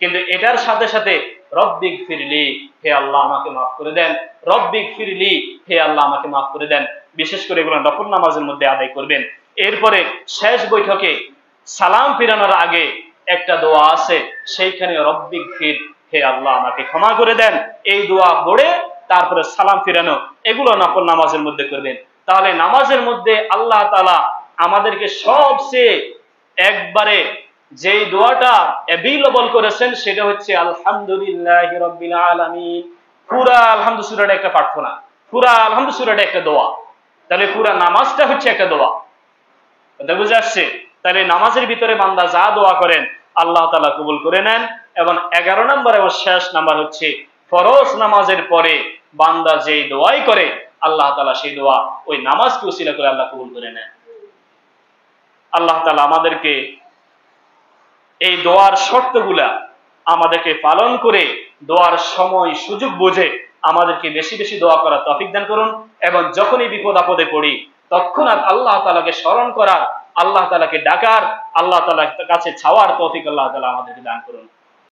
কিন্তু এটার সাথে সাথে রব্বিক ফিরলি, হে আল্লাহ আমাকে মাফ করে দেন, রব্বিক ফিরলি, হে আল্লাহ আমাকে মাফ করে দেন। বিশেষ করে এগুলো নফল নামাজের মধ্যে আদায় করবেন। এরপরে শেষ বৈঠকে সালাম ফিরানোর আগে একটা দোয়া আছে, সেইখানে রব্বিক ফির, হে আল্লাহ আমাকে ক্ষমা করে দেন, এই দোয়া পড়ে তারপরে সালাম ফিরানো, এগুলো নফল নামাজের মধ্যে করবেন। তাহলে নামাজের মধ্যে আল্লাহ তাআলা আমাদেরকে সবচেয়ে একবারে যেই দোয়াটা অ্যাভেলেবল করেছেন সেটা হচ্ছে আলহামদুলিল্লাহি রাব্বিল আলামিন। পুরা আলহামদু সূরাটা একটা প্রার্থনা, পুরা আলহামদু সূরাটা একটা দোয়া। তাহলে পুরা নামাজটা হচ্ছে একটা দোয়া। কথা বুঝে আসছে? তাহলে নামাজের ভিতরে বান্দা যা দোয়া করেন আল্লাহ তাআলা কবুল করে নেন। এবং 11 নম্বর এবং শেষ নাম্বার হচ্ছে ফরজ নামাজের পরে বান্দা যেই দোয়াই করে আল্লাহ তাআলা সেই দোয়া ওই নামাজকে উসিলা করে আল্লাহ কবুল করে নেন। আল্লাহ তাআলা আমাদেরকে এই দোয়ার শর্তগুলা আমাদেরকে পালন করে দোয়ার সময় সুযোগ বুঝে আমাদেরকে বেশি বেশি দোয়া করার তৌফিক দান করুন। এবং যখনই বিপদ আপদে পড়ি তৎক্ষণাৎ আল্লাহ তাআলাকে স্মরণ করার, আল্লাহ তাআলাকে ডাকার, আল্লাহ তাআলার কাছে চাওয়ার তৌফিক আল্লাহ তাআলা আমাদেরকে দান করুন।